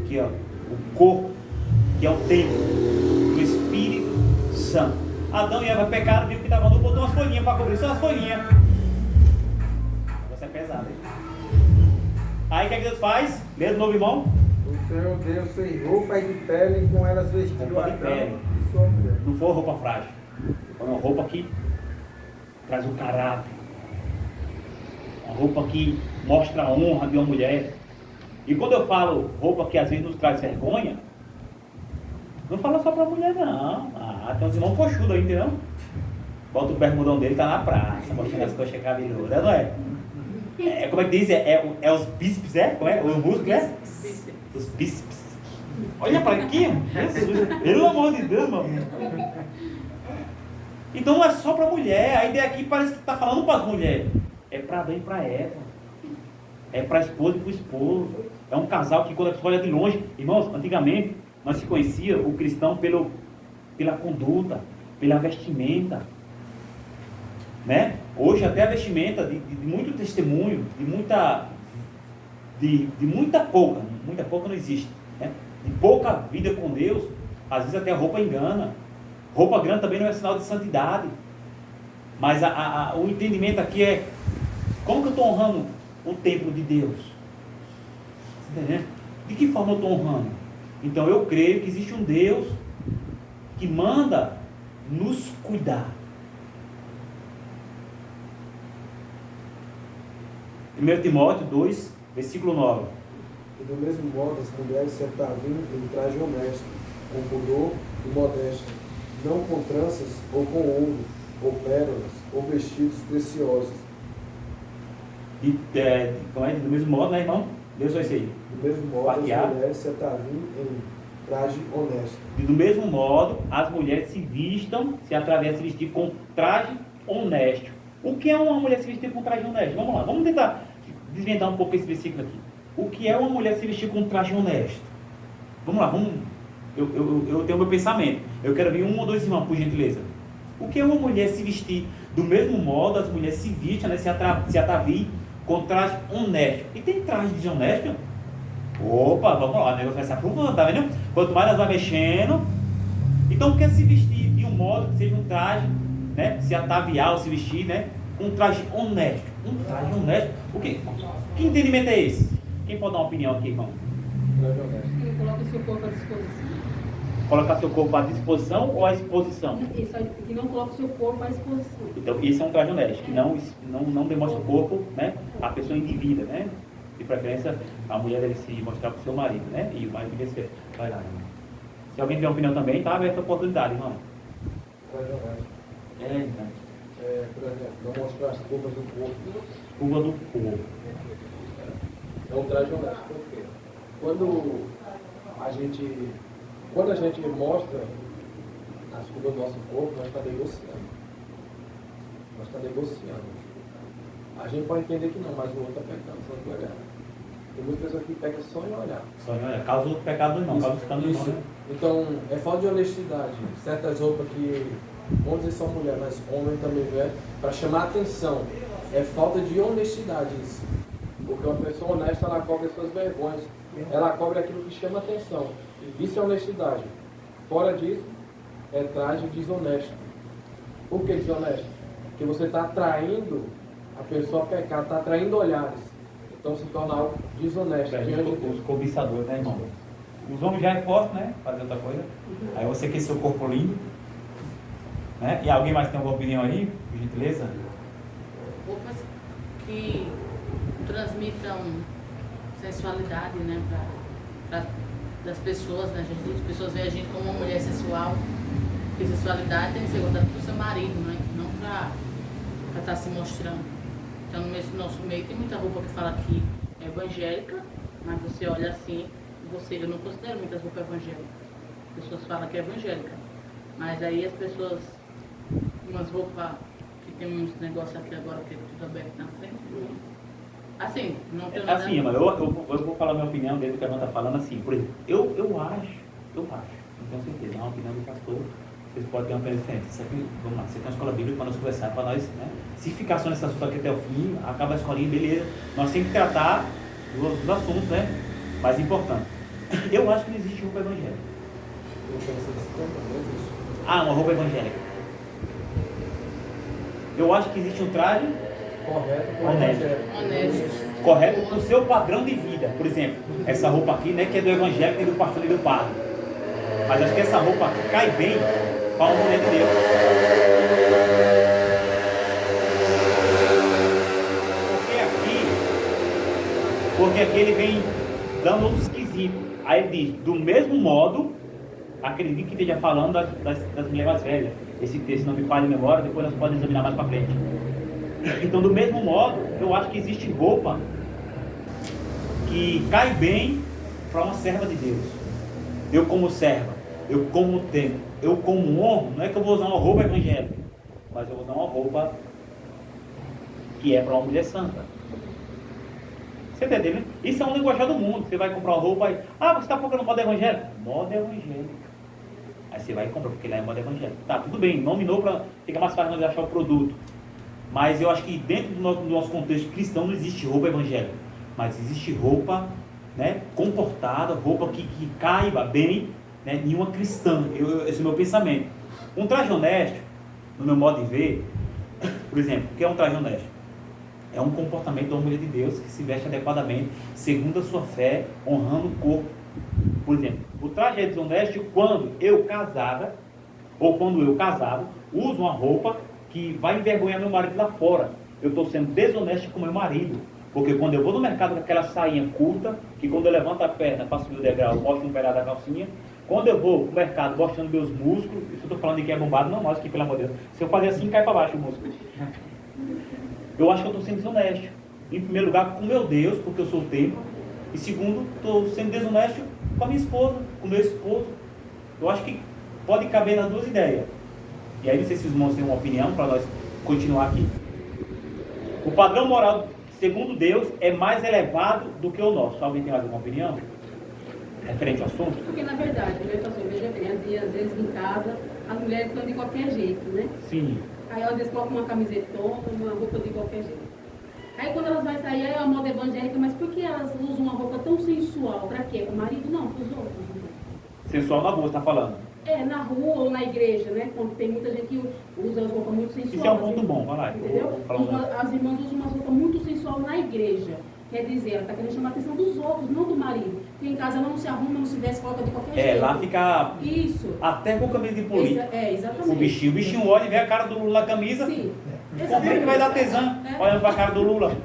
que é o corpo, que é o templo do Espírito Santo. Adão e Eva pecaram, viu que estava nu, botou umas folhinhas para cobrir, só as folhinhas. Você é pesado, hein? Aí o que Deus faz? Lê de novo, irmão. O Senhor Deus fez roupas de pele e com elas vestiu Roupa de Adão pele. e sua mulher. Não foi roupa frágil. Foi uma roupa que traz o caráter. Uma roupa que mostra a honra de uma mulher. E quando eu falo roupa que às vezes nos traz vergonha, não fala só pra mulher, não. Tem uns irmãos coxudos aí, entendeu? Bota o bermudão dele, tá na praça, mostrando as coxas cabeludas, não é? Como é que diz? É os bíceps, é? Como é? O músculo, é? Os bíceps. Olha para aqui, Jesus, pelo amor de Deus, mano. Então não é só para mulher. A ideia aqui parece que está falando para as mulheres. É para Adão e para Eva. É para a esposa e para o esposo. É um casal que quando a pessoa olha de longe, irmãos, antigamente nós se conhecia o cristão pela conduta, pela vestimenta, né? Hoje até a vestimenta de muito testemunho, de muita pouca não existe, né? De pouca vida com Deus, às vezes até a roupa engana. Roupa grande também não é sinal de santidade. Mas o entendimento aqui é como que eu estou honrando o templo de Deus? Você está entendendo? De que forma eu estou honrando? Então eu creio que existe um Deus que manda nos cuidar. 1 Timóteo 2, versículo 9. E do mesmo modo as mulheres se ataviam em traje honesto, com pudor e modéstia, não com tranças, ou com ouro, ou pérolas, ou vestidos preciosos. Do mesmo modo, né, irmão? Deus vai ser. Do mesmo modo Baqueado. as mulheres se ataviam em traje honesto. E do mesmo modo, as mulheres se atravessam a se vestir com traje honesto. O que é uma mulher se vestir com traje honesto? Vamos lá, vamos tentar desvendar um pouco esse versículo aqui. O que é uma mulher se vestir com traje honesto? Vamos lá, eu tenho meu pensamento. Eu quero ver um ou dois irmãos, por gentileza. O que é uma mulher se vestir? Do mesmo modo, as mulheres se vestem, né, se ataviam com traje honesto. E tem traje desonesto? Opa, vamos lá, o negócio vai se aprofundando, tá vendo? Quanto mais nós vamos mexendo. Então, quer se vestir de um modo que seja um traje, né? Se ataviar ou se vestir, né? Um traje honesto. Um traje honesto. O quê? Que entendimento é esse? Quem pode dar uma opinião aqui, irmão? Traje honesto. Ele coloca o seu corpo à disposição. Colocar seu corpo à disposição ou à exposição? Que não coloca o seu corpo à disposição. Então, esse é um traje honesto, que não demonstra o corpo, né? A pessoa indevida, né? De preferência, a mulher deve se mostrar para o seu marido, né? E o marido deve ser. Vai lá, irmão. Se alguém tiver uma opinião também, tá aberta a oportunidade, irmão. Traje honesto. Então. Por exemplo, não mostrar as curvas do corpo. Curva do corpo. É um traje honesto. Por quê? Quando a gente mostra as curvas do nosso corpo, nós estamos negociando. Nós estamos negociando. A gente pode entender que não, mas o outro está pecando, só de olhar. Tem muitas pessoas que pecam só em olhar. Só em olhar. Causa outro pecado não, causa ficando Isso. não, né? Então, é falta de honestidade. Certas roupas que, vamos dizer, são mulher, mas homem também é, para chamar atenção. É falta de honestidade isso. Porque uma pessoa honesta, ela cobre as suas vergonhas. Ela cobre aquilo que chama atenção. Isso é honestidade. Fora disso, é traje desonesto. Por que desonesto? Porque você está atraindo a pessoa a pecar, está atraindo olhares. Então se torna algo desonesto. Diante de Deus. Os cobiçadores, né, irmão? Os homens já é forte, né? Fazer outra coisa. Aí você quer seu corpo lindo. Né? E alguém mais tem alguma opinião aí? Por gentileza? Roupas que transmitam sensualidade, né, das pessoas, né, gente? As pessoas veem a gente como uma mulher sensual, porque sensualidade tem que ser voltada para o seu marido, né? Não para estar se mostrando. Então, no nosso meio tem muita roupa que fala que é evangélica, mas você olha assim, eu não considero muitas roupas evangélicas. As pessoas falam que é evangélica, mas aí as pessoas, umas roupas que tem uns negócios aqui agora que é tudo aberto na frente, assim, não tem nada. Assim, mas eu vou falar minha opinião dentro do que a irmã está falando, assim, por exemplo, eu acho, não tenho certeza, é uma opinião do pastor, vocês podem ter uma opinião diferente. Isso aqui, vamos lá, você tem uma escola bíblica para nós conversar, para nós, né? Se ficar só nesse assunto aqui até o fim, acaba a escolinha, beleza. Nós temos que tratar dos assuntos, né? Mais importantes. Eu acho que não existe roupa evangélica. Ah, uma roupa evangélica. Eu acho que existe um traje honesto. Correto para o seu padrão de vida. Por exemplo, essa roupa aqui, né, que é do evangélico e do pastor e do padre. Mas acho que essa roupa aqui cai bem para uma mulher de Deus. Porque aqui ele vem dando uns quesitos. Aí ele diz, do mesmo modo, acredito que esteja falando das mulheres mais velhas. Esse texto não me falha em memória, depois nós podemos examinar mais para frente. Então, do mesmo modo, eu acho que existe roupa que cai bem para uma serva de Deus. Eu como serva, eu como tempo, eu como honro, não é que eu vou usar uma roupa evangélica, mas eu vou usar uma roupa que é para uma mulher santa. Você está entendendo? Isso é um linguajar do mundo. Você vai comprar uma roupa e... Ah, você está procurando moda evangélica? Moda evangélica. Aí você vai e compra, porque lá é moda evangélica. Tá, tudo bem, nominou para... Fica mais fácil de achar o produto. Mas eu acho que dentro do nosso contexto cristão não existe roupa evangélica. Mas existe roupa, né, comportada, roupa que caiba bem, né, em uma cristã. Esse é o meu pensamento. Um traje honesto, no meu modo de ver, por exemplo, o que é um traje honesto? É um comportamento da mulher de Deus que se veste adequadamente, segundo a sua fé, honrando o corpo. Por exemplo, o traje é desonesto quando eu casada, ou quando eu casado, uso uma roupa que vai envergonhar meu marido lá fora. Eu estou sendo desonesto com meu marido. Porque quando eu vou no mercado com aquela sainha curta, que quando eu levanto a perna para subir o degrau, eu mostro um pedaço da calcinha. Quando eu vou no mercado mostrando meus músculos, isso eu estou falando de que é bombado, não mostra aqui, pelo amor de Deus. Se eu fazer assim, cai para baixo o músculo. Eu acho que eu estou sendo desonesto. Em primeiro lugar, com meu Deus, porque eu sou o templo. E segundo, estou sendo desonesto com a minha esposa, com o meu esposo. Eu acho que pode caber nas duas ideias. E aí, não sei se os irmãos têm uma opinião para nós continuar aqui. O padrão moral, segundo Deus, é mais elevado do que o nosso. Alguém tem mais alguma opinião referente ao assunto? Porque, na verdade, né, pastor, veja bem, às vezes em casa, as mulheres estão de qualquer jeito, né? Sim. Aí às vezes colocam uma camisetona, uma roupa de qualquer jeito. Aí quando elas vão sair, é a moda evangélica, mas por que elas usam uma roupa tão sensual? Pra quê? Para o marido? Não, para os outros. Sensual na rua, você está falando? É, na rua ou na igreja, né? Quando tem muita gente que usa as roupas muito sensuais. Isso é um ponto bom, vai lá. Entendeu? As irmãs usam uma roupa muito sensual na igreja. Quer dizer, ela está querendo chamar a atenção dos outros, não do marido. Porque em casa ela não se arruma, não se veste, coloca de qualquer jeito. É, lá fica... Isso. Até com camisa de polícia. Exatamente. O bichinho olha e vê a cara do Lula na camisa. Sim. Como é que vai dar tesão olhando para a cara do Lula?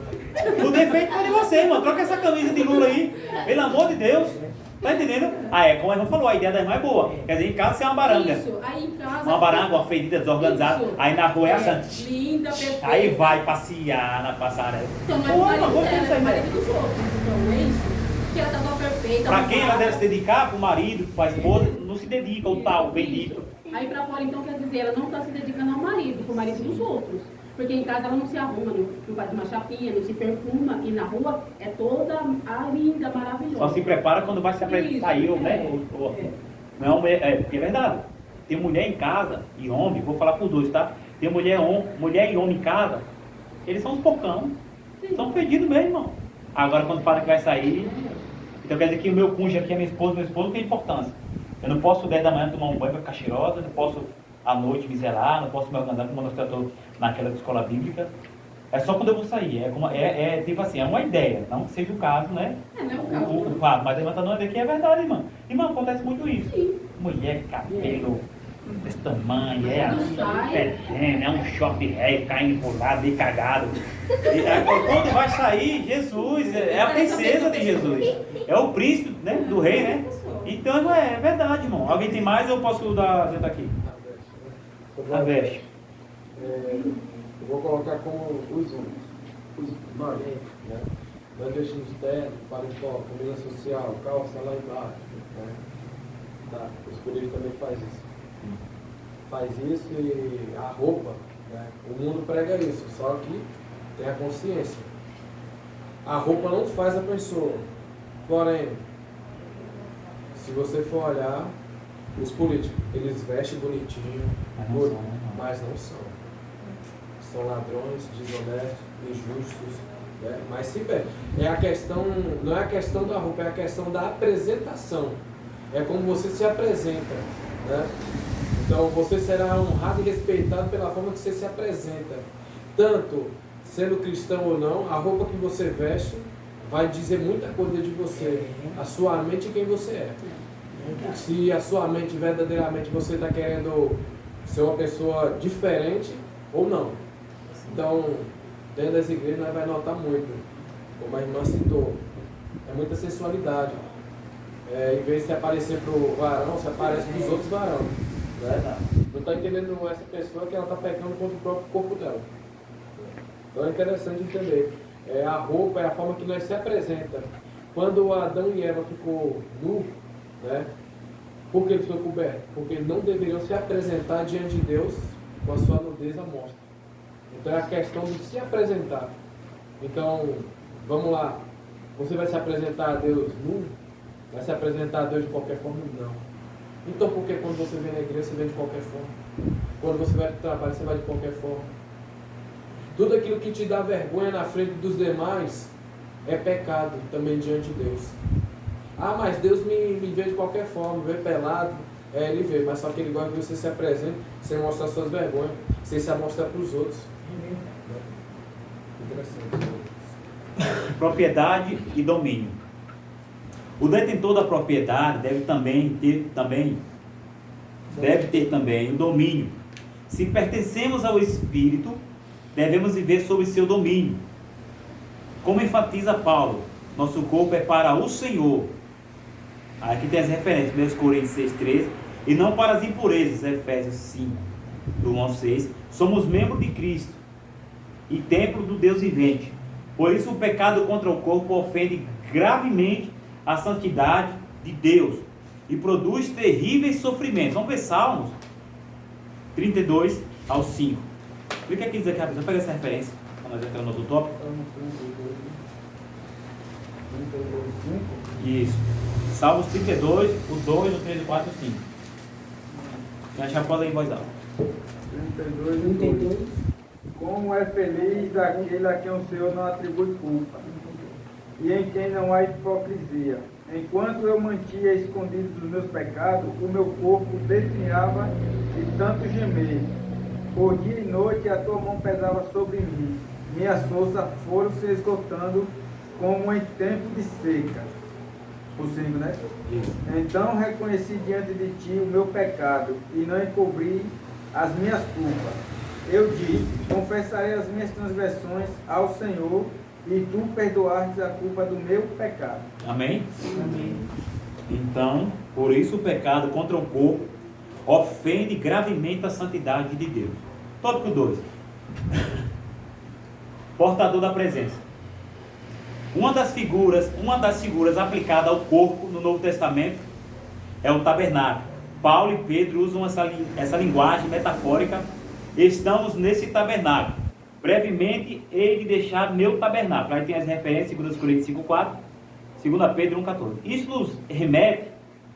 O defeito foi de você, irmão. Troca essa camisa de Lula aí. Pelo amor de Deus. Tá entendendo? Como a irmã falou, a ideia da irmã é boa. Quer dizer, em casa você é uma baranga. Isso, aí em casa... Uma baranga, uma fedida, desorganizada. Isso. Aí na rua é essa. Linda, perfeita. Aí vai passear na passarela. Então, mas Pô, o marido irmão, dela, isso aí, é o marido dos outros. Então, é isso. Que ela tá tão perfeita. Pra quem ela arrumada. deve se dedicar? Pro marido, pra esposa, não se dedica, o tal, bendito. Aí pra fora, então, quer dizer, ela não está se dedicando ao marido, pro marido dos outros. Porque em casa ela não se arruma, não faz uma chapinha, não se perfuma. E na rua é toda linda, maravilhosa. Só se prepara quando vai se apresentar, né? Não, porque é verdade. Tem mulher em casa e homem, vou falar por dois, tá? Tem mulher e homem em casa, eles são uns porcão. São fedidos mesmo, irmão. Agora quando fala que vai sair, então quer dizer que o meu cônjuge aqui é meu esposo tem importância. Eu não posso 10 da manhã tomar um banho para ficar cheirosa, eu não posso à noite me zelar, não posso me organizar como nós tratamos naquela escola bíblica. É só quando eu vou sair. Tipo assim, é uma ideia, não que seja o caso, né? Não é o caso. Mas a irmã tá dando aqui é verdade, irmã. Irmã, acontece muito isso. Sim. Mulher, cabelo desse tamanho, Não é um shopping rei, caindo por lado, meio cagado. Quando vai sair, Jesus, é a princesa de Jesus. É o príncipe, né, do rei, né? Então é verdade, irmão. Alguém tem mais ou eu posso dar dentro aqui? A veste. Eu vou colocar como os nós, né? Nós vestimos terno, paletó, camisa social, calça lá embaixo, né? Tá. O Espírito também faz isso. Faz isso e a roupa, né? O mundo prega isso, só que tem a consciência. A roupa não faz a pessoa. Porém, se você for olhar, os políticos, eles vestem bonitinho, mas não são. São ladrões, desonestos, injustos, né? Mas se vê. Não é a questão da roupa, é a questão da apresentação. É como você se apresenta, né? Então você será honrado e respeitado pela forma que você se apresenta. Tanto sendo cristão ou não, a roupa que você veste vai dizer muita coisa de você, a sua mente e quem você é. Se a sua mente verdadeiramente você está querendo ser uma pessoa diferente ou não. Então, dentro das igrejas nós vai notar muito, como a irmã citou, é muita sensualidade. Em vez de se aparecer para o varão, se aparece para os outros varões. Né? Não está entendendo essa pessoa que ela está pecando contra o próprio corpo dela. Então é interessante entender. A roupa é a forma que nós se apresenta. Quando Adão e Eva ficou nu, né? Por que ele foi coberto? Porque eles não deveriam se apresentar diante de Deus com a sua nudez à mostra. Então é a questão de se apresentar. Então, vamos lá. Você vai se apresentar a Deus nu? Vai se apresentar a Deus de qualquer forma? Não. Então por que quando você vem na igreja, você vem de qualquer forma? Quando você vai para o trabalho, você vai de qualquer forma? Tudo aquilo que te dá vergonha na frente dos demais é pecado também diante de Deus. Ah, mas Deus me vê de qualquer forma, vê pelado, ele vê, mas só que ele gosta que você se apresente, você mostrar suas vergonhas, você se mostrar para os outros. Interessante. Propriedade e domínio. O detentor da propriedade deve ter também o domínio. Se pertencemos ao Espírito, devemos viver sob seu domínio. Como enfatiza Paulo, nosso corpo é para o Senhor. Aqui tem as referências, 1 Coríntios 6,13. E não para as impurezas, Efésios 5, do 1 ao 6. Somos membros de Cristo e templo do Deus vivente. Por isso o pecado contra o corpo ofende gravemente a santidade de Deus e produz terríveis sofrimentos. Vamos ver Salmos 32 ao 5. Clica aqui, diz aqui rapidinho, pega essa referência para nós entrar no outro tópico. Isso. Salmos 32, o 2, o 3, o 4 e o 5. Quem achar pode ler em voz alta. 32. Como é feliz aquele a quem o Senhor não atribui culpa, e em quem não há hipocrisia. Enquanto eu mantinha escondidos os meus pecados, o meu corpo definhava de tanto gemer. Por dia e noite a tua mão pesava sobre mim. Minhas forças foram se esgotando como em tempo de seca. O 5, né? Então reconheci diante de ti o meu pecado e não encobri as minhas culpas. Eu disse, confessarei as minhas transgressões ao Senhor e tu perdoastes a culpa do meu pecado. Amém? Então, por isso o pecado contra o corpo ofende gravemente a santidade de Deus. Tópico 2. Portador da presença. Uma das figuras aplicada ao corpo no Novo Testamento é o tabernáculo. Paulo e Pedro usam essa linguagem metafórica. Estamos nesse tabernáculo. Brevemente, hei de deixar meu tabernáculo. Aí tem as referências, 2 Coríntios 5,4, 2 Pedro 1,14. Isso nos remete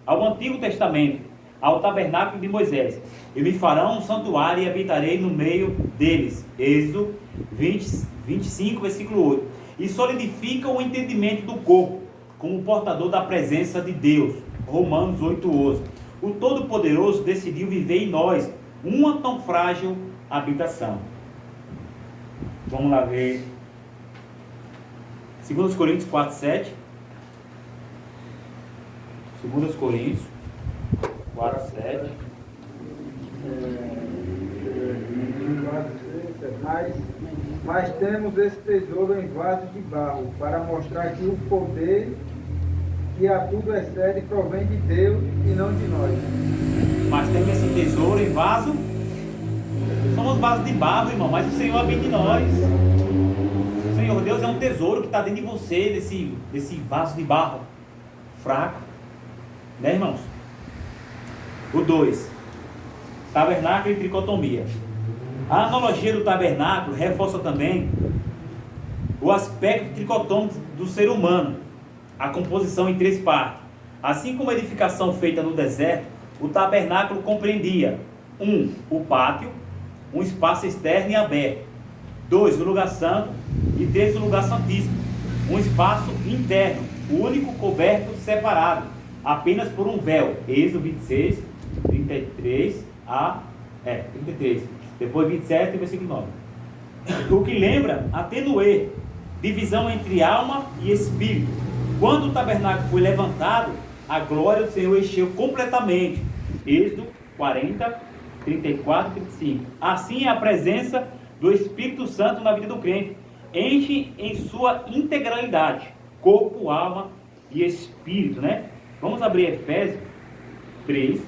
ao Antigo Testamento, ao tabernáculo de Moisés. E me farão um santuário e habitarei no meio deles. Êxodo 25, versículo 8. E solidifica o entendimento do corpo como portador da presença de Deus. Romanos 8:11. O Todo-Poderoso decidiu viver em nós uma tão frágil habitação. Vamos lá ver 2 Coríntios 4:7. 2 Coríntios 4:7. Mas temos esse tesouro em vasos de barro, para mostrar que o poder que a tudo excede provém de Deus e não de nós. Mas temos esse tesouro em vaso. Somos vasos de barro, irmão, mas o Senhor habita em nós. O Senhor Deus é um tesouro que está dentro de você, desse vaso de barro fraco. Né, irmãos? O 2. Tabernáculo e tricotomia. A analogia do tabernáculo reforça também o aspecto tricotômico do ser humano, a composição em 3 partes. Assim como a edificação feita no deserto, o tabernáculo compreendia 1. O pátio, um espaço externo e aberto. 2. O lugar santo. E 3. O lugar santíssimo, um espaço interno, único, coberto, separado, apenas por um véu. Êxodo 26, 33 a 33. Depois 27 e versículo 9. O que lembra atenuer, divisão entre alma e espírito. Quando o tabernáculo foi levantado, a glória do Senhor encheu completamente. Êxodo 40, 34 e 35. Assim é a presença do Espírito Santo na vida do crente. Enche em sua integralidade, corpo, alma e espírito, né? Vamos abrir Efésios 3,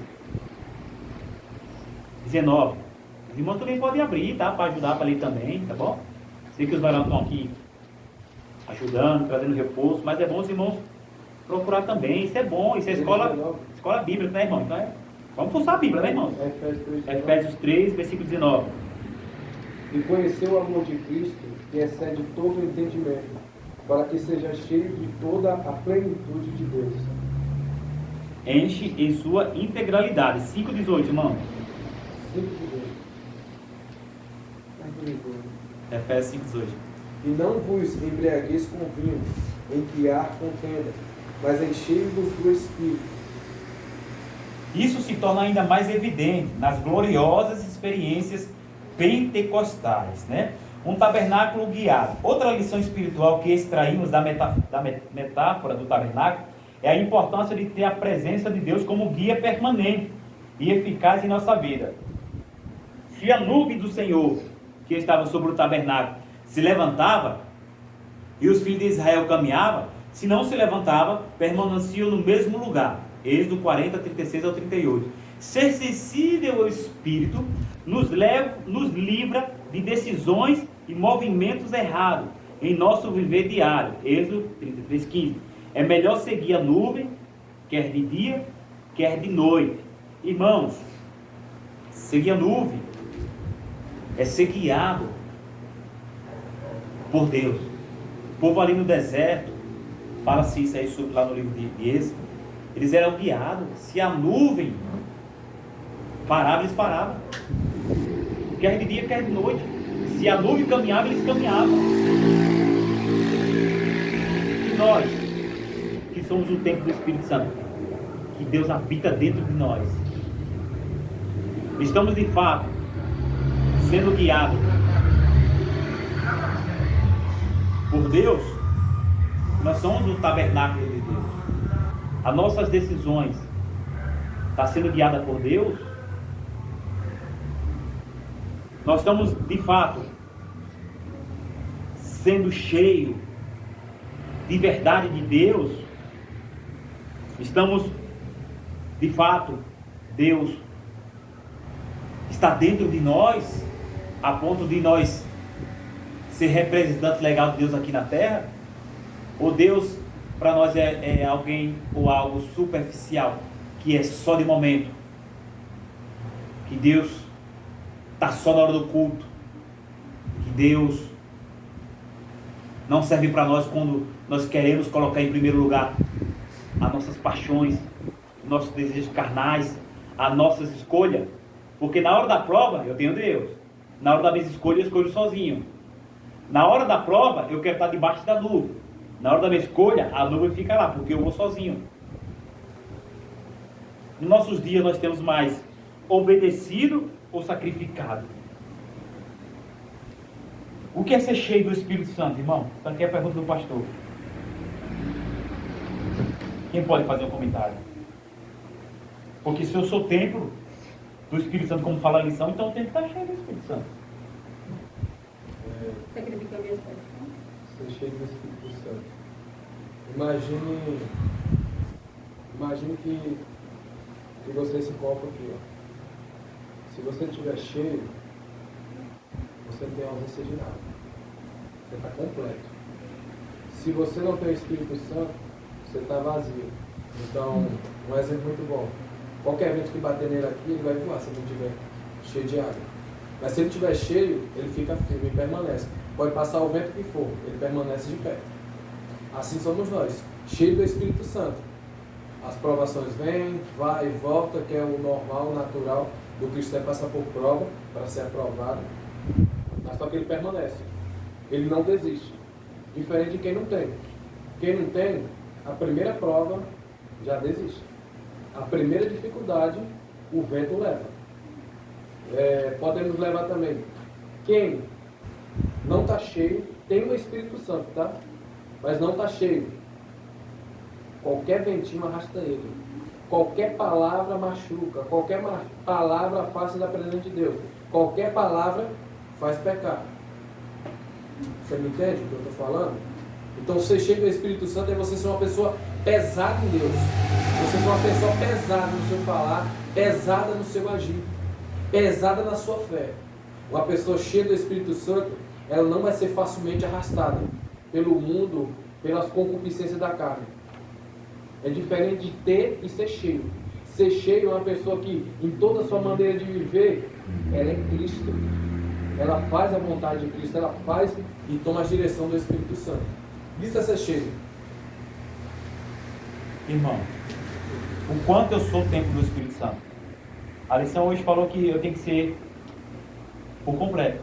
19. Os irmãos também podem abrir, tá? Para ajudar para ler também, tá bom? Sei que os varões estão aqui ajudando, trazendo reforço, mas é bom os irmãos procurar também. Isso é bom, isso é escola bíblica, né, irmão? Então vamos forçar a Bíblia, né, irmãos? Efésios 3, versículo 19. E conheceu o amor de Cristo, que excede todo o entendimento, para que seja cheio de toda a plenitude de Deus. Enche em sua integralidade. 5,18, irmão. 5:18. Efésios 5,18. E não vos embriagueis com vinho, em que há contenda, mas enchei-vos do Espírito. Isso se torna ainda mais evidente nas gloriosas experiências pentecostais, né? Um tabernáculo guiado. Outra lição espiritual que extraímos da metáfora do tabernáculo é a importância de ter a presença de Deus como guia permanente e eficaz em nossa vida. Se a nuvem do Senhor, que estava sobre o tabernáculo, se levantava e os filhos de Israel caminhavam, se não se levantava, permaneciam no mesmo lugar. Êxodo 40, 36 ao 38. Ser sensível ao Espírito nos livra de decisões e movimentos errados em nosso viver diário. Êxodo 33, 15. É melhor seguir a nuvem, quer de dia, quer de noite. Irmãos, seguir a nuvem é ser guiado por Deus. O povo ali no deserto, fala-se isso aí lá no livro de Êxodo, eles eram guiados. Se a nuvem parava, eles paravam. Quer de dia, quer de noite. Se a nuvem caminhava, eles caminhavam. E nós, que somos o templo do Espírito Santo, que Deus habita dentro de nós, estamos de fato sendo guiados por Deus. Nós somos o tabernáculo de Deus. As nossas decisões estão sendo guiadas por Deus. Nós estamos de fato sendo cheios de verdade de Deus, estamos, de fato, Deus está dentro de nós, a ponto de nós ser representante legal de Deus aqui na Terra? Ou Deus para nós é alguém ou algo superficial, que é só de momento? Que Deus está só na hora do culto? Que Deus não serve para nós quando nós queremos colocar em primeiro lugar as nossas paixões, nossos desejos carnais, as nossas escolhas? Porque na hora da prova eu tenho Deus, na hora da minha escolha eu escolho sozinho. Na hora da prova eu quero estar debaixo da nuvem, na hora da minha escolha a nuvem fica lá, porque eu vou sozinho. Nos nossos dias nós temos mais obedecido ou sacrificado? O que é ser cheio do Espírito Santo, irmão? Essa aqui é a pergunta do pastor. Quem pode fazer um comentário? Porque se eu sou templo do Espírito Santo, como fala a lição, então eu tenho que estar cheio do Espírito Santo. Sacrifica mesmo. Ser cheio do Espírito Santo. Imagine que você se copo aqui, ó. Se você estiver cheio, você não tem ausência de nada. Você está completo. Se você não tem o Espírito Santo, você está vazio. Então, um exemplo muito bom. Qualquer vento que bater nele aqui, ele vai voar se ele não estiver cheio de água. Mas se ele estiver cheio, ele fica firme e permanece. Pode passar o vento que for, ele permanece de pé. Assim somos nós, cheios do Espírito Santo. As provações vêm, vai e volta, que é o normal, natural do cristão, passar por prova para ser aprovado. Mas só que ele permanece. Ele não desiste. Diferente de quem não tem. Quem não tem, a primeira prova já desiste. A primeira dificuldade, o vento leva. Podemos levar também. Quem não está cheio, tem o Espírito Santo, tá? Mas não está cheio. Qualquer ventinho arrasta ele. Qualquer palavra machuca. Qualquer palavra afasta da presença de Deus. Qualquer palavra faz pecar. Você me entende o que eu estou falando? Então, ser cheio do Espírito Santo é você ser uma pessoa pesada em Deus. Você ser uma pessoa pesada no seu falar, pesada no seu agir, pesada na sua fé. Uma pessoa cheia do Espírito Santo, ela não vai ser facilmente arrastada pelo mundo, pelas concupiscências da carne. É diferente de ter e ser cheio. Ser cheio é uma pessoa que, em toda a sua maneira de viver, ela é Cristo. Ela faz a vontade de Cristo, ela faz e toma a direção do Espírito Santo. Isso é ser cheio. Irmão, o quanto eu sou o templo do Espírito Santo? A lição hoje falou que eu tenho que ser por completo.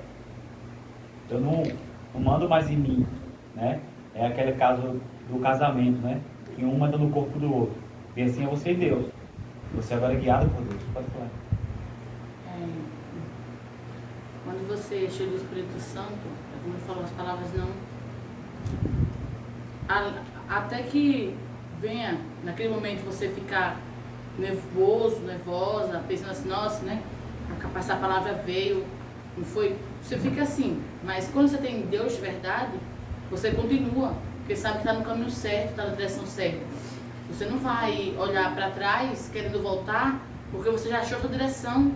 Eu não mando mais em mim, né? É aquele caso do casamento, né? Que um manda no corpo do outro. E assim é você e Deus. Você agora é guiado por Deus. Pode falar. Quando você é cheio do Espírito Santo, como eu falo, as palavras não... Até que venha, naquele momento, você ficar nervoso, nervosa, pensando assim, nossa, né? Essa palavra veio, não foi... Você fica assim. Mas quando você tem Deus de verdade, você continua. Porque sabe que está no caminho certo, está na direção certa. Você não vai olhar para trás, querendo voltar, porque você já achou a sua direção.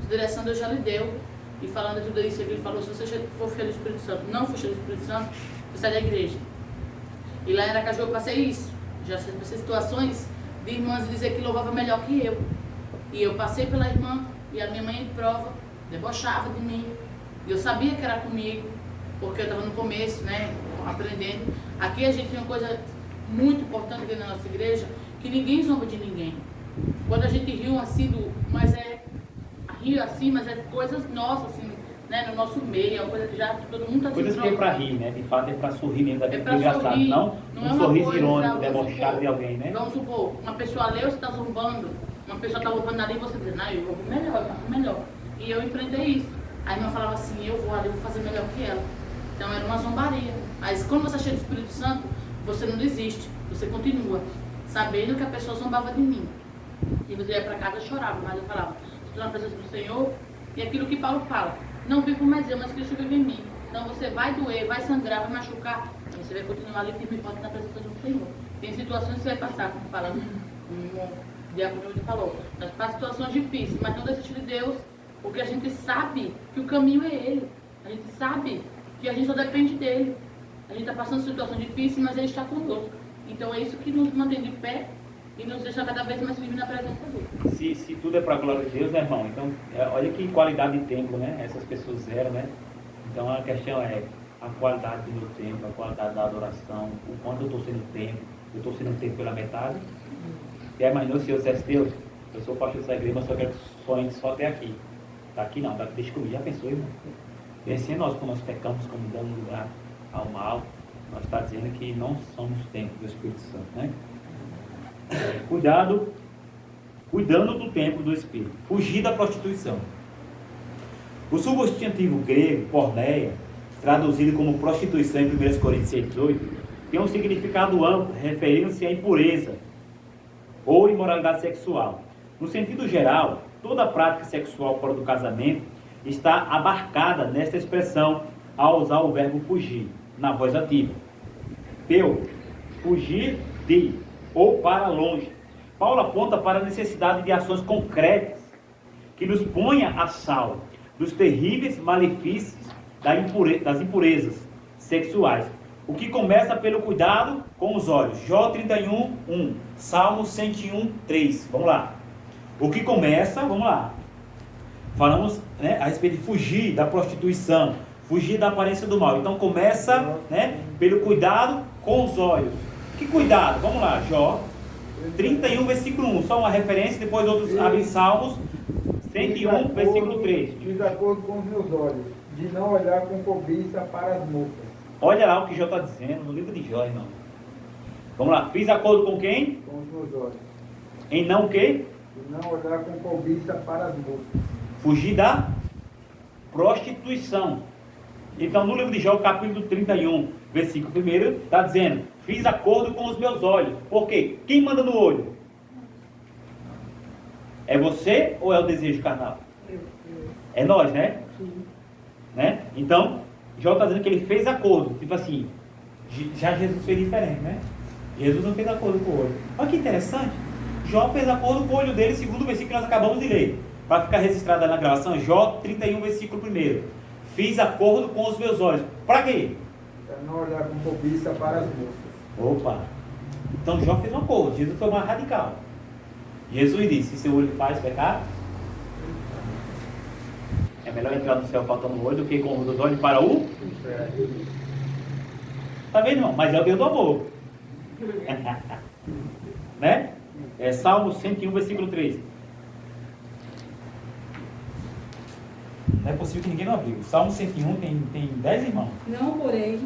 A direção Deus já lhe deu. E falando de tudo isso, ele falou, se você for cheio do Espírito Santo, não for cheio do Espírito Santo, você sai da igreja. E lá em Aracaju eu passei isso. Já passei situações de irmãs dizer que louvava melhor que eu. E eu passei pela irmã, e a minha mãe de prova, debochava de mim. E eu sabia que era comigo, porque eu estava no começo, né, aprendendo. Aqui a gente tem uma coisa muito importante aqui na nossa igreja, que ninguém zomba de ninguém. Quando a gente riu assim, rio assim, mas é coisas nossas, assim, né, no nosso meio, é uma coisa que já todo mundo está coisas que é para rir, né? De fato é para sorrir mesmo, daquele pra engraçado, sorrir, não é um sorriso coisa, irônico, debochado de alguém, né? Vamos supor, uma pessoa leu, você está zombando, uma pessoa está louvando ali e você diz, não, eu vou melhor, eu faço melhor. E eu enfrentei isso. Aí a irmã falava assim, eu vou ali, eu vou fazer melhor que ela. Então era uma zombaria. Mas quando você é cheio do Espírito Santo, você não desiste, você continua, sabendo que a pessoa zombava de mim. E você ia para casa e chorava, mas eu falava, estou na presença do Senhor, e aquilo que Paulo fala, não vivo mais eu, mas Cristo vive em mim. Então você vai doer, vai sangrar, vai machucar, mas você vai continuar ali firme e forte na presença do Senhor. Tem situações que você vai passar, como fala o diácono falou, nós passamos situações difíceis, mas não desistir de Deus, porque a gente sabe que o caminho é Ele. A gente sabe que a gente só depende dEle. A gente está passando situações difíceis, mas Ele está conosco. Então é isso que nos mantém de pé e nos deixa cada vez mais firmes na presença dEle. Se tudo é para a glória de Deus, né, irmão? Então, olha que qualidade de tempo, né? Essas pessoas eram, né? Então a questão é a qualidade do meu tempo, a qualidade da adoração, o quanto eu estou sendo tempo, eu estou sendo tempo pela metade. E aí, imaginou se eu dissesse, Deus, eu sou pastor dessa igreja, mas só quero sonhar só até aqui. Daqui não, daqui deixa comigo. Já pensou, irmão? E assim é nós, quando nós pecamos, como dando lugar ao mal, nós está dizendo que não somos templo do Espírito Santo, né? Cuidando do templo do Espírito. Fugir da prostituição. O substantivo grego, porneia, traduzido como prostituição em 1 Coríntios 6,8, tem um significado amplo, referindo-se à impureza ou imoralidade sexual. No sentido geral, toda prática sexual fora do casamento está abarcada nesta expressão ao usar o verbo fugir, na voz ativa. Fugir de ou para longe. Paulo aponta para a necessidade de ações concretas que nos ponha a salvo dos terríveis malefícios das impurezas sexuais. O que começa pelo cuidado com os olhos. Jó 31:1, Salmo 101:3. Vamos lá. O que começa, vamos lá. Falamos, né, a respeito de fugir da prostituição, fugir da aparência do mal. Então começa, né, pelo cuidado com os olhos. Que cuidado? Vamos lá, Jó 31, versículo 1. Só uma referência, depois outros abrem Salmos 101, versículo 3. Fiz acordo com os meus olhos, de não olhar com cobiça para as moças. Olha lá o que Jó está dizendo no livro de Jó, irmão. Vamos lá, fiz acordo com quem? Com os meus olhos. Em não o quê? De não olhar com cobiça para as moças. Fugir da prostituição. Então no livro de Jó, capítulo 31, versículo 1, está dizendo, fiz acordo com os meus olhos. Por quê? Quem manda no olho? É você ou é o desejo carnal? É nós, né? Né? Então, Jó está dizendo que ele fez acordo. Tipo assim, já Jesus fez diferente, né? Jesus não fez acordo com o olho. Olha que interessante. Jó fez acordo com o olho dele, segundo o versículo que nós acabamos de ler. Para ficar registrado na gravação, Jó 31, versículo 1. Fiz acordo com os meus olhos. Para quê? Para não olhar com cobiça para as moças. Opa! Então Jó fez um acordo. Jesus foi mais radical. Jesus disse, se seu olho faz pecar, é melhor entrar no céu faltando o olho do que com os olhos para o... Tá vendo, irmão? Mas é o Deus do amor. Né? É Salmo 101, versículo 3. Não é possível que ninguém não abriu. Salmo 101 tem 10 irmãos. Não porém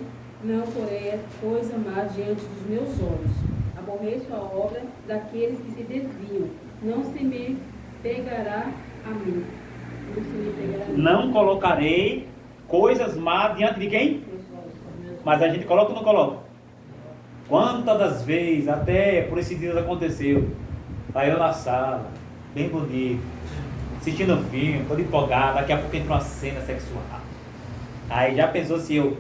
coisa má diante dos meus olhos. Aborreço a obra daqueles que se desviam. Não se me pegará a mim. Não colocarei coisas más diante de quem? Mas a gente coloca ou não coloca? Quantas das vezes, até por esses dias aconteceu, tá eu na sala, bem bonito, assistindo um filme, todo empolgado, daqui a pouco entra uma cena sexual. Aí já pensou se eu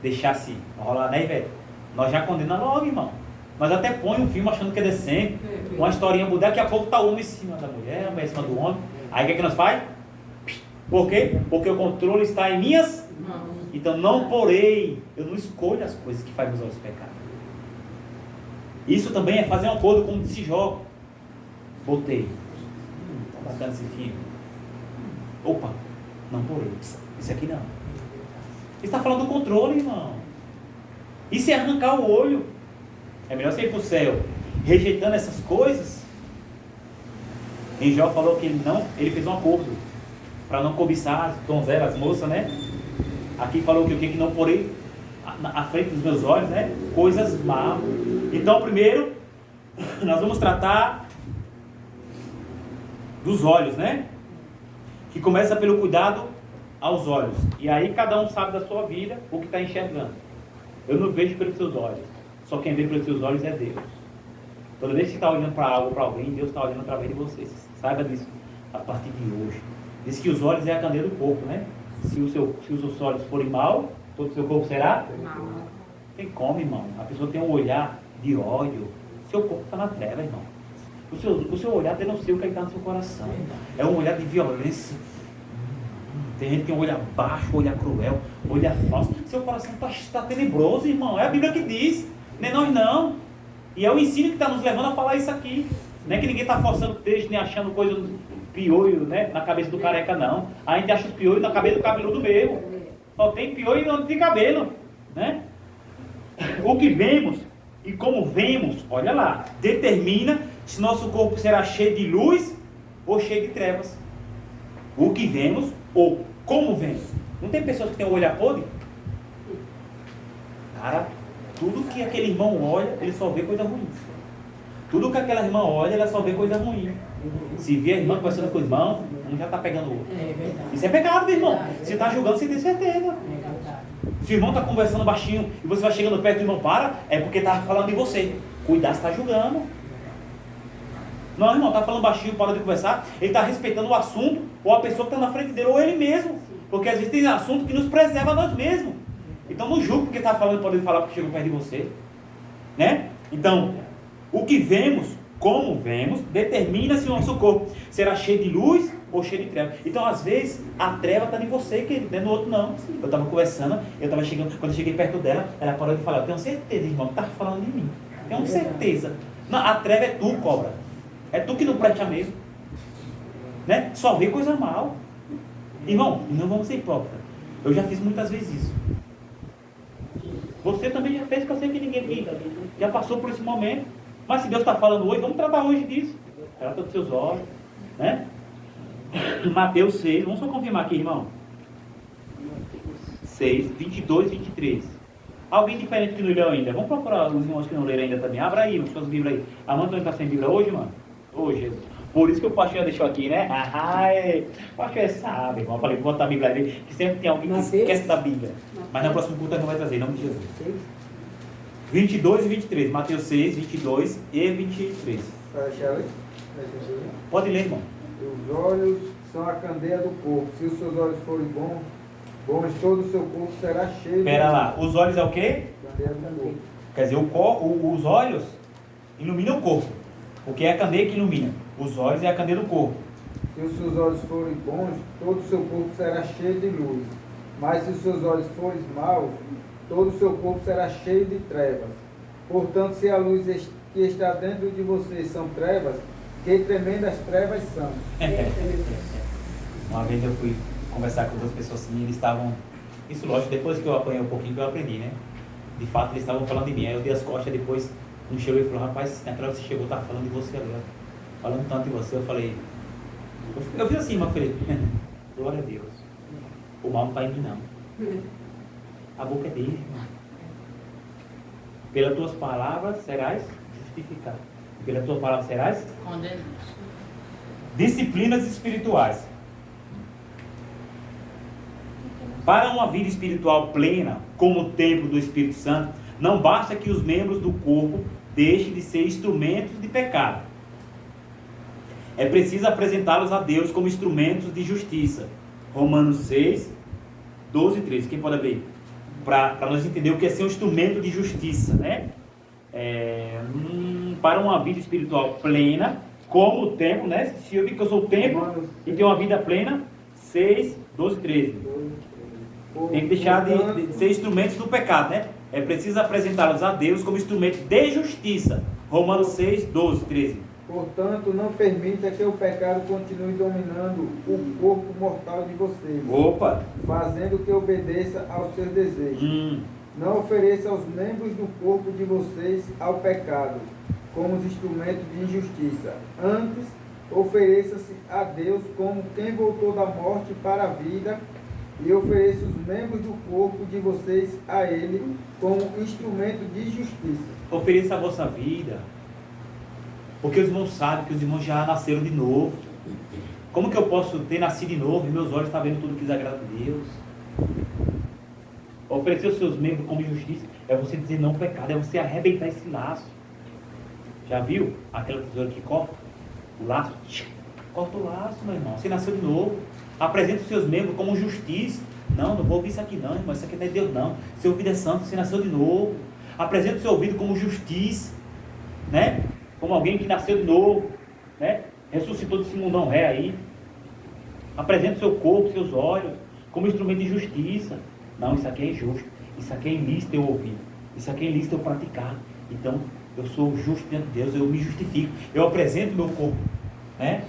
deixasse rolar, né, velho? Nós já condenamos logo, irmão. Nós até põe um filme achando que é decente, uma historinha boa, daqui a pouco tá o homem em cima da mulher, a mulher em cima do homem. Aí o que é que nós faz? Por quê? Porque o controle está em minhas mãos. Então não porei, eu não escolho as coisas que fazem os olhos pecar. Isso também é fazer um acordo, como disse Jó. Botei. Tá bacana esse filme. Opa, não porei. Isso aqui não. Ele está falando do controle, irmão. Isso é arrancar o olho. É melhor você ir para o céu rejeitando essas coisas. Em Jó falou que ele fez um acordo para não cobiçar as donzelas, as moças, né? Aqui falou que o que não porei à frente dos meus olhos, né? Coisas más. Então, primeiro, nós vamos tratar dos olhos, né? Que começa pelo cuidado aos olhos. E aí cada um sabe da sua vida o que está enxergando. Eu não vejo pelos seus olhos. Só quem vê pelos seus olhos é Deus. Toda vez que você está olhando para algo, para alguém, Deus está olhando através de vocês. Saiba disso a partir de hoje. Diz que os olhos é a candeia do corpo, né? Se os seus olhos forem mal, todo o seu corpo será? Mal. Tem como, irmão. A pessoa tem um olhar de ódio. Seu corpo está na treva, irmão. O seu olhar denuncia o que está no seu coração. É um olhar de violência. Tem gente que tem um olhar baixo, olhar cruel, olhar falso. Seu coração está tenebroso, irmão. É a Bíblia que diz. Nem nós não. E é o ensino que está nos levando a falar isso aqui. Não é que ninguém está forçando texto, nem achando coisa piolho, né, na cabeça do careca, não. A gente acha os piolhos na cabeça do cabeludo mesmo. Só tem piolho onde tem cabelo, né? O que vemos e como vemos, olha lá, determina se nosso corpo será cheio de luz ou cheio de trevas. O que vemos ou como vemos. Não tem pessoas que têm o olho podre? Cara, tudo que aquele irmão olha, ele só vê coisa ruim. Tudo que aquela irmã olha, ela só vê coisa ruim. Se vê a irmã conversando com o irmão, um já está pegando o outro. É verdade. Isso é pecado, meu irmão. Verdade. Você está julgando, você tem certeza. É verdade. Se o irmão está conversando baixinho e você vai chegando perto do irmão, para, é porque está falando de você. Cuidado, você está julgando. Não, irmão, está falando baixinho, para de conversar. Ele está respeitando o assunto, ou a pessoa que está na frente dele, ou ele mesmo. Porque às vezes tem assunto que nos preserva a nós mesmos. Então não julgue porque está falando, pode falar porque chegou perto de você. Né? Então, o que vemos, como vemos, determina se o nosso corpo será cheio de luz ou cheio de treva. Então, às vezes, a treva está em você, querido, não é no outro, não. Eu estava conversando, eu estava chegando, quando eu cheguei perto dela, ela parou de falar, eu tenho certeza, irmão, que está falando de mim. Tenho certeza. Não, a treva é tu, cobra. É tu que não presta mesmo. Né? Só vê coisa mal. Irmão, não vamos ser hipócritas. Eu já fiz muitas vezes isso. Você também já fez, que eu sei que ninguém aqui já passou por esse momento. Mas se Deus está falando hoje, vamos tratar hoje disso. Trata dos seus olhos. Né? Mateus 6, vamos só confirmar aqui, irmão. 6, 22, 23. Alguém diferente que não leu ainda? Vamos procurar os irmãos que não leram ainda também. Abra aí, suas Bíblias aí. A mãe não está sem Bíblia hoje, mano? Ô, Jesus. Por isso que o pastor deixou aqui, né? O pastor sabe, irmão. Eu falei, vou botar a Bíblia ali, que sempre tem alguém que esquece da Bíblia. Mas no próximo culto não vai trazer, em nome de Jesus. 22 e 23. Mateus 6, 22 e 23. Pode ler, irmão. Os olhos são a candeia do corpo. Se os seus olhos forem bons, todo o seu corpo será cheio. Espera lá. Os olhos é o quê? Candeia do corpo. Quer dizer, os olhos iluminam o corpo. O que é a candeia que ilumina? Os olhos é a candeia do corpo. Se os seus olhos forem bons, todo o seu corpo será cheio de luz. Mas se os seus olhos forem maus, todo o seu corpo será cheio de trevas. Portanto, se a luz que está dentro de vocês são trevas, que tremendas trevas são. Uma vez eu fui conversar com duas pessoas assim, e eles estavam... Isso, lógico, depois que eu apanhei um pouquinho que eu aprendi, né? De fato, eles estavam falando de mim. Aí eu dei as costas, depois um chegou e falou, rapaz, naquela hora que você chegou, tá falando de você agora. Falando tanto de você, eu falei... Eu fiz assim, mas eu falei, glória a Deus. O mal não está em mim, não. A boca é dele, irmão. Pelas tuas palavras serás justificado. Pelas tuas palavras serás Condenado. disciplinas espirituais. Para uma vida espiritual plena, como o templo do Espírito Santo, não basta que os membros do corpo deixem de ser instrumentos de pecado. É preciso apresentá-los a Deus como instrumentos de justiça. Romanos 6, 12 e 13. Quem pode abrir? Para nós entender o que é ser um instrumento de justiça, né? Para uma vida espiritual plena, como o templo, né? Se eu digo que eu sou o templo e tenho uma vida plena, 6, 12 e 13. Tem que deixar de ser instrumentos do pecado, né? É preciso apresentá-los a Deus como instrumento de justiça. Romanos 6, 12, 13. Portanto, não permita que o pecado continue dominando o corpo mortal de vocês. Opa! Fazendo que obedeça aos seus desejos. Não ofereça os membros do corpo de vocês ao pecado, como os instrumentos de injustiça. Antes, ofereça-se a Deus como quem voltou da morte para a vida, e ofereça os membros do corpo de vocês a Ele como instrumento de justiça. Ofereça a vossa vida, porque os irmãos sabem que os irmãos já nasceram de novo. Como que eu posso ter nascido de novo e meus olhos estão vendo tudo que desagrada a Deus? Oferecer os seus membros como justiça é você dizer não ao pecado, é você arrebentar esse laço. Já viu aquela tesoura que corta o laço? Corta o laço, meu irmão. Você nasceu de novo. Apresenta os seus membros como justiça. Não vou ouvir isso aqui não, irmão, isso aqui não é Deus não. Seu ouvido é santo, você nasceu de novo. Apresenta o seu ouvido como justiça, né? Como alguém que nasceu de novo, né? Ressuscitou desse mundão ré aí. Apresenta o seu corpo, seus olhos, como instrumento de justiça. Não, isso aqui é injusto. Isso aqui é ilícito eu ouvir. Isso aqui é ilícito eu praticar. Então, eu sou justo diante de Deus, eu me justifico. Eu apresento o meu corpo, né?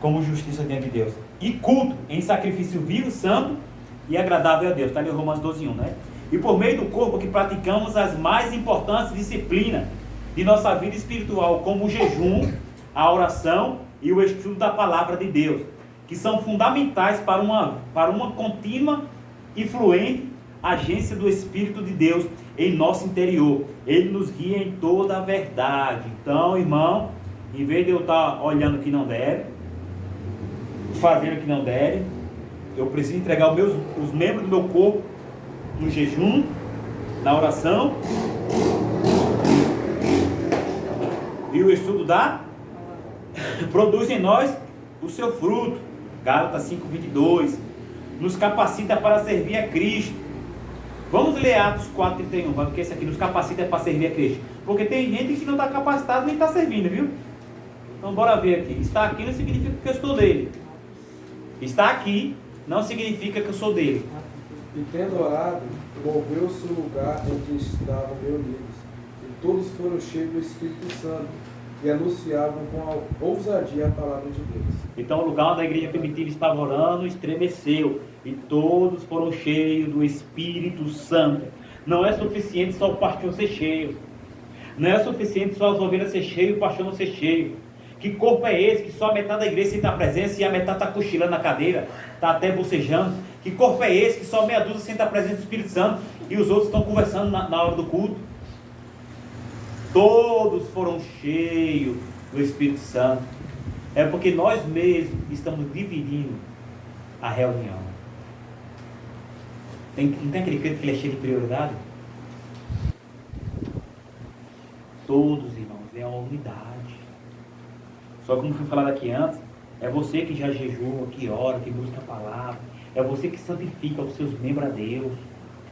Como justiça diante de Deus. E culto em sacrifício vivo, santo e agradável a Deus. Está ali o Romanos 12:1, né? E por meio do corpo que praticamos as mais importantes disciplinas de nossa vida espiritual, como o jejum, a oração e o estudo da palavra de Deus, que são fundamentais para uma contínua e fluente agência do Espírito de Deus em nosso interior. Ele nos guia em toda a verdade. Então, irmão, em vez de eu estar olhando o que não deve, fazendo o que não deve, eu preciso entregar os membros do meu corpo no jejum, na oração e o estudo produz em nós o seu fruto. Gálatas 5:22 nos capacita para servir a Cristo. Vamos ler Atos 4:31, porque esse aqui nos capacita para servir a Cristo. Porque tem gente que não está capacitado nem está servindo, viu? Então bora ver aqui. Está aqui não significa que eu estou dele. Está aqui não significa que eu sou dele. E tendo orado, moveu-se o lugar em que estavam reunidos, e todos foram cheios do Espírito Santo, e anunciavam com ousadia a palavra de Deus. Então o lugar onde a igreja primitiva estava orando estremeceu, e todos foram cheios do Espírito Santo. Não é suficiente só o pastor ser cheio, não é suficiente só as ovelhas ser cheio e o pastor não ser cheio. Que corpo é esse que só a metade da igreja sente a presença e a metade está cochilando na cadeira, está até bocejando? Que corpo é esse que só meia dúzia sente a presença do Espírito Santo e os outros estão conversando na hora do culto? Todos foram cheios do Espírito Santo. É porque nós mesmos estamos dividindo a reunião. Não tem aquele crente que ele é cheio de prioridade? Todos, irmãos, é uma unidade. Só que como foi falado aqui antes, é você que já jejua, que ora, que busca a palavra. É você que santifica os seus membros a Deus,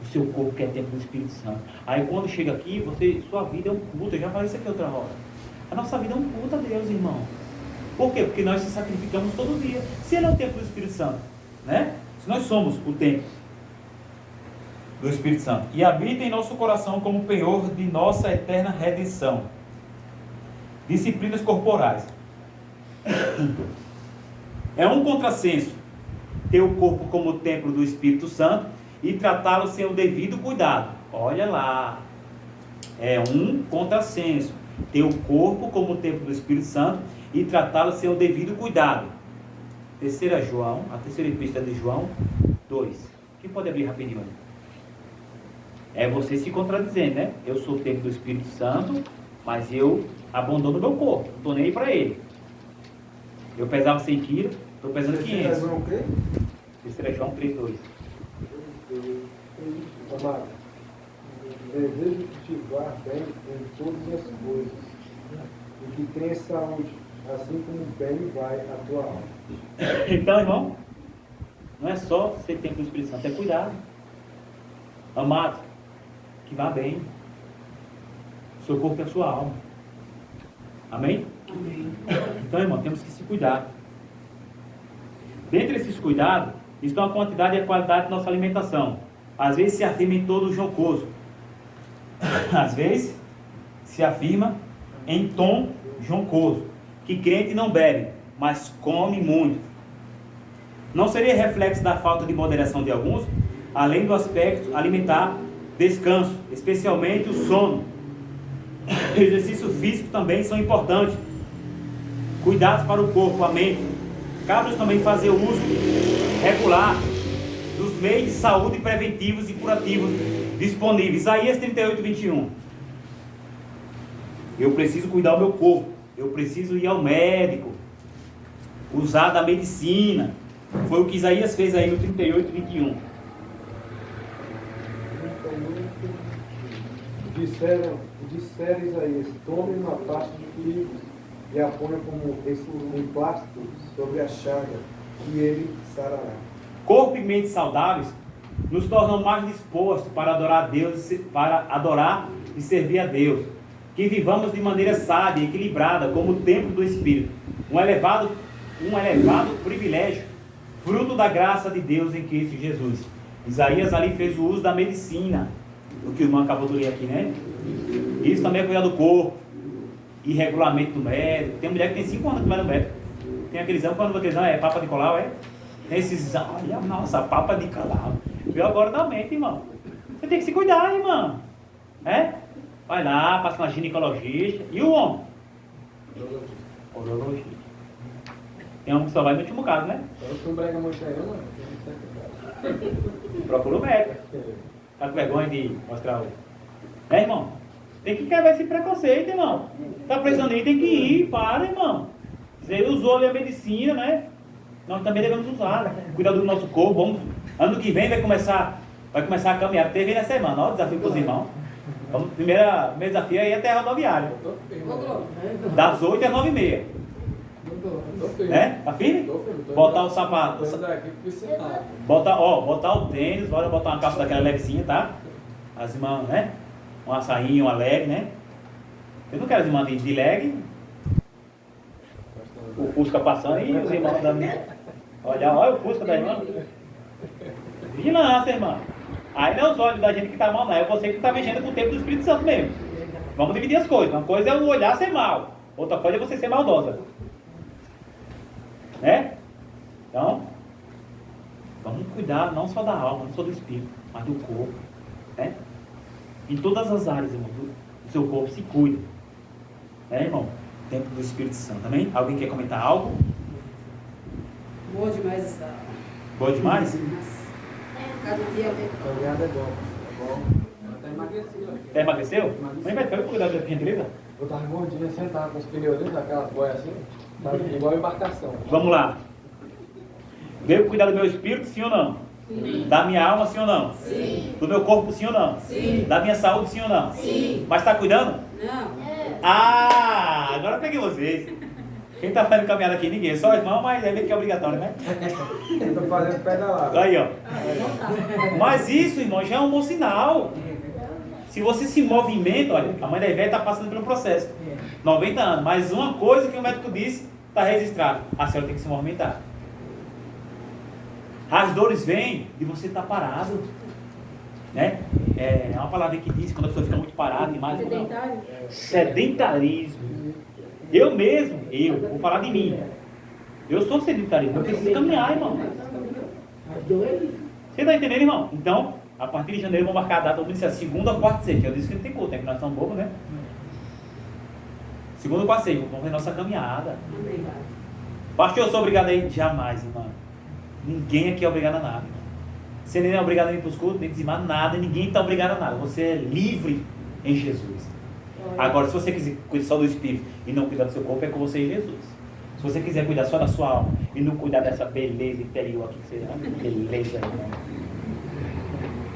o seu corpo que é templo do Espírito Santo. Aí quando chega aqui, sua vida é um culto. Eu já falei isso aqui outra hora. A nossa vida é um culto a Deus, irmão. Por quê? Porque nós se sacrificamos todo dia. Se Ele é o templo do Espírito Santo, né? Se nós somos o templo do Espírito Santo e habita em nosso coração como penhor de nossa eterna redenção. Disciplinas corporais. É um contrassenso ter o corpo como templo do Espírito Santo e tratá-lo sem o devido cuidado. Olha lá, é um contrassenso ter o corpo como templo do Espírito Santo e tratá-lo sem o devido cuidado. A terceira epístola de João 2. Quem pode abrir rapidinho? É você se contradizendo, né? Eu sou o templo do Espírito Santo, mas eu abandono o meu corpo, não estou nem aí para ele. Eu pesava 100 quilos, estou pesando 500. João o quê? Terceira João 3:2. Amado, desejo que te vá bem em todas as coisas, e que tenha saúde, assim como bem vai a tua alma. Então, irmão, não é só ser templo do Espírito Santo, é cuidado. Amado, que vá bem. Seu corpo é a sua alma. Amém? Amém. Então, irmão, temos que se cuidar. Dentre esses cuidados, estão a quantidade e a qualidade de nossa alimentação. Às vezes se afirma em todo jocoso. Às vezes se afirma em tom jocoso que crente não bebe, mas come muito. Não seria reflexo da falta de moderação de alguns, além do aspecto alimentar, descanso, especialmente o sono. Exercício físico também são importantes. Cuidados para o corpo, a mente. Cabe-nos também fazer uso regular dos meios de saúde preventivos e curativos disponíveis. Isaías 38:21. Eu preciso cuidar do meu corpo. Eu preciso ir ao médico. Usar da medicina. Foi o que Isaías fez aí no 38:21. Disseram Isaías, tome uma parte de figos e a ponha como emplasto sobre a chaga, e ele sarará. corpo e mente saudáveis nos tornam mais dispostos para adorar a Deus, para adorar e servir a Deus. Que vivamos de maneira sábia e equilibrada como o templo do Espírito, um elevado privilégio, fruto da graça de Deus em Cristo Jesus. Isaías ali fez o uso da medicina, o que o irmão acabou de ler aqui, né? Isso também é cuidar do corpo e regulamento do médico. Tem mulher que tem 5 anos que vai no médico. Tem aquele exame, quando aquele exame é Papa Nicolau, é? Tem esses exames, olha, nossa, Papa Nicolau. Viu agora da mente, irmão. Você tem que se cuidar, irmão. É? Vai lá, passa na ginecologista. E o homem? Urologista. Tem homem que só vai no último caso, né? Eu não brega muito aí, mano. Procura o médico. Tá com vergonha de mostrar o... É, irmão? Tem que quebrar esse preconceito, irmão. Tá precisando ir, tem que ir. Para, irmão. Você usou ali a medicina, né? Nós também devemos usar. Né? Cuidar do nosso corpo. Vamos... Ano que vem vai começar a caminhar. Teve na semana, ó, o desafio para os irmãos. Vamos, primeiro desafio aí é até a rodoviária. Das 8 às 9h30. Né? Tá firme? Botar o sapato. Botar o tênis, bora botar uma calça daquela levezinha, tá? As irmãs, né? Um açaí, uma leg, né? Eu não quero as irmãs de leg. O Fusca passando e os irmãos dando. Olha o Fusca da irmã. Vigilância, irmã. Aí não é os olhos da gente que tá mal, não. É você que tá mexendo com o tempo do Espírito Santo mesmo. Vamos dividir as coisas. Uma coisa é o olhar ser mal. Outra coisa é você ser maldosa. Né? Então, vamos cuidar não só da alma, não só do espírito, mas do corpo. Né? Em todas as áreas, irmão, do seu corpo, se cuida. Né, irmão? Tempo do Espírito Santo. Amém? Alguém quer comentar algo? Boa demais essa. Boa demais? Cada dia Caminhada é bom. É bom. Até emagreceu. Até emagreceu? Mãe, vai cuidar da gentileza? Eu tava gordinho, sentado com os pneuzinhos, aquelas boias assim, sabe? Igual embarcação. Vamos lá. Devo cuidar do meu espírito, sim ou não? Sim. Da minha alma, sim ou não? Sim. Do meu corpo, sim ou não? Sim. Da minha saúde, sim ou não? Sim. Mas está cuidando? Não. Ah, agora eu peguei vocês. Quem está fazendo caminhada aqui? Ninguém. Só irmão, mas é meio que é obrigatório, né? Eu tô fazendo pedalada. Aí, ó. Mas isso, irmão, já é um bom sinal. Se você se movimenta, olha, a mãe da Ivete está passando pelo processo. 90 anos. Mas uma coisa que o médico disse está registrado. A senhora tem que se movimentar. As dores vêm e você está parado. Né? É uma palavra que diz quando a pessoa fica muito parada demais. Sedentário? Sedentarismo. Eu mesmo, vou falar de mim. Eu sou sedentarismo, eu preciso caminhar, irmão. Você está entendendo, irmão? Então, a partir de janeiro, eu vou marcar a data, vamos dizer, segunda, quarta e sexta. Eu disse que não tem culto, né? Que nós somos bobos, né? Segunda, quarta e sexta, vamos fazer nossa caminhada. Pastor, eu sou obrigado a ir? Jamais, irmão. Ninguém aqui é obrigado a nada. Você nem é obrigado a ir para os cultos, nem dizimar nada, ninguém está obrigado a nada. Você é livre em Jesus. Agora, se você quiser cuidar só do espírito e não cuidar do seu corpo, é com você e Jesus. Se você quiser cuidar só da sua alma e não cuidar dessa beleza interior aqui, que você beleza, irmão.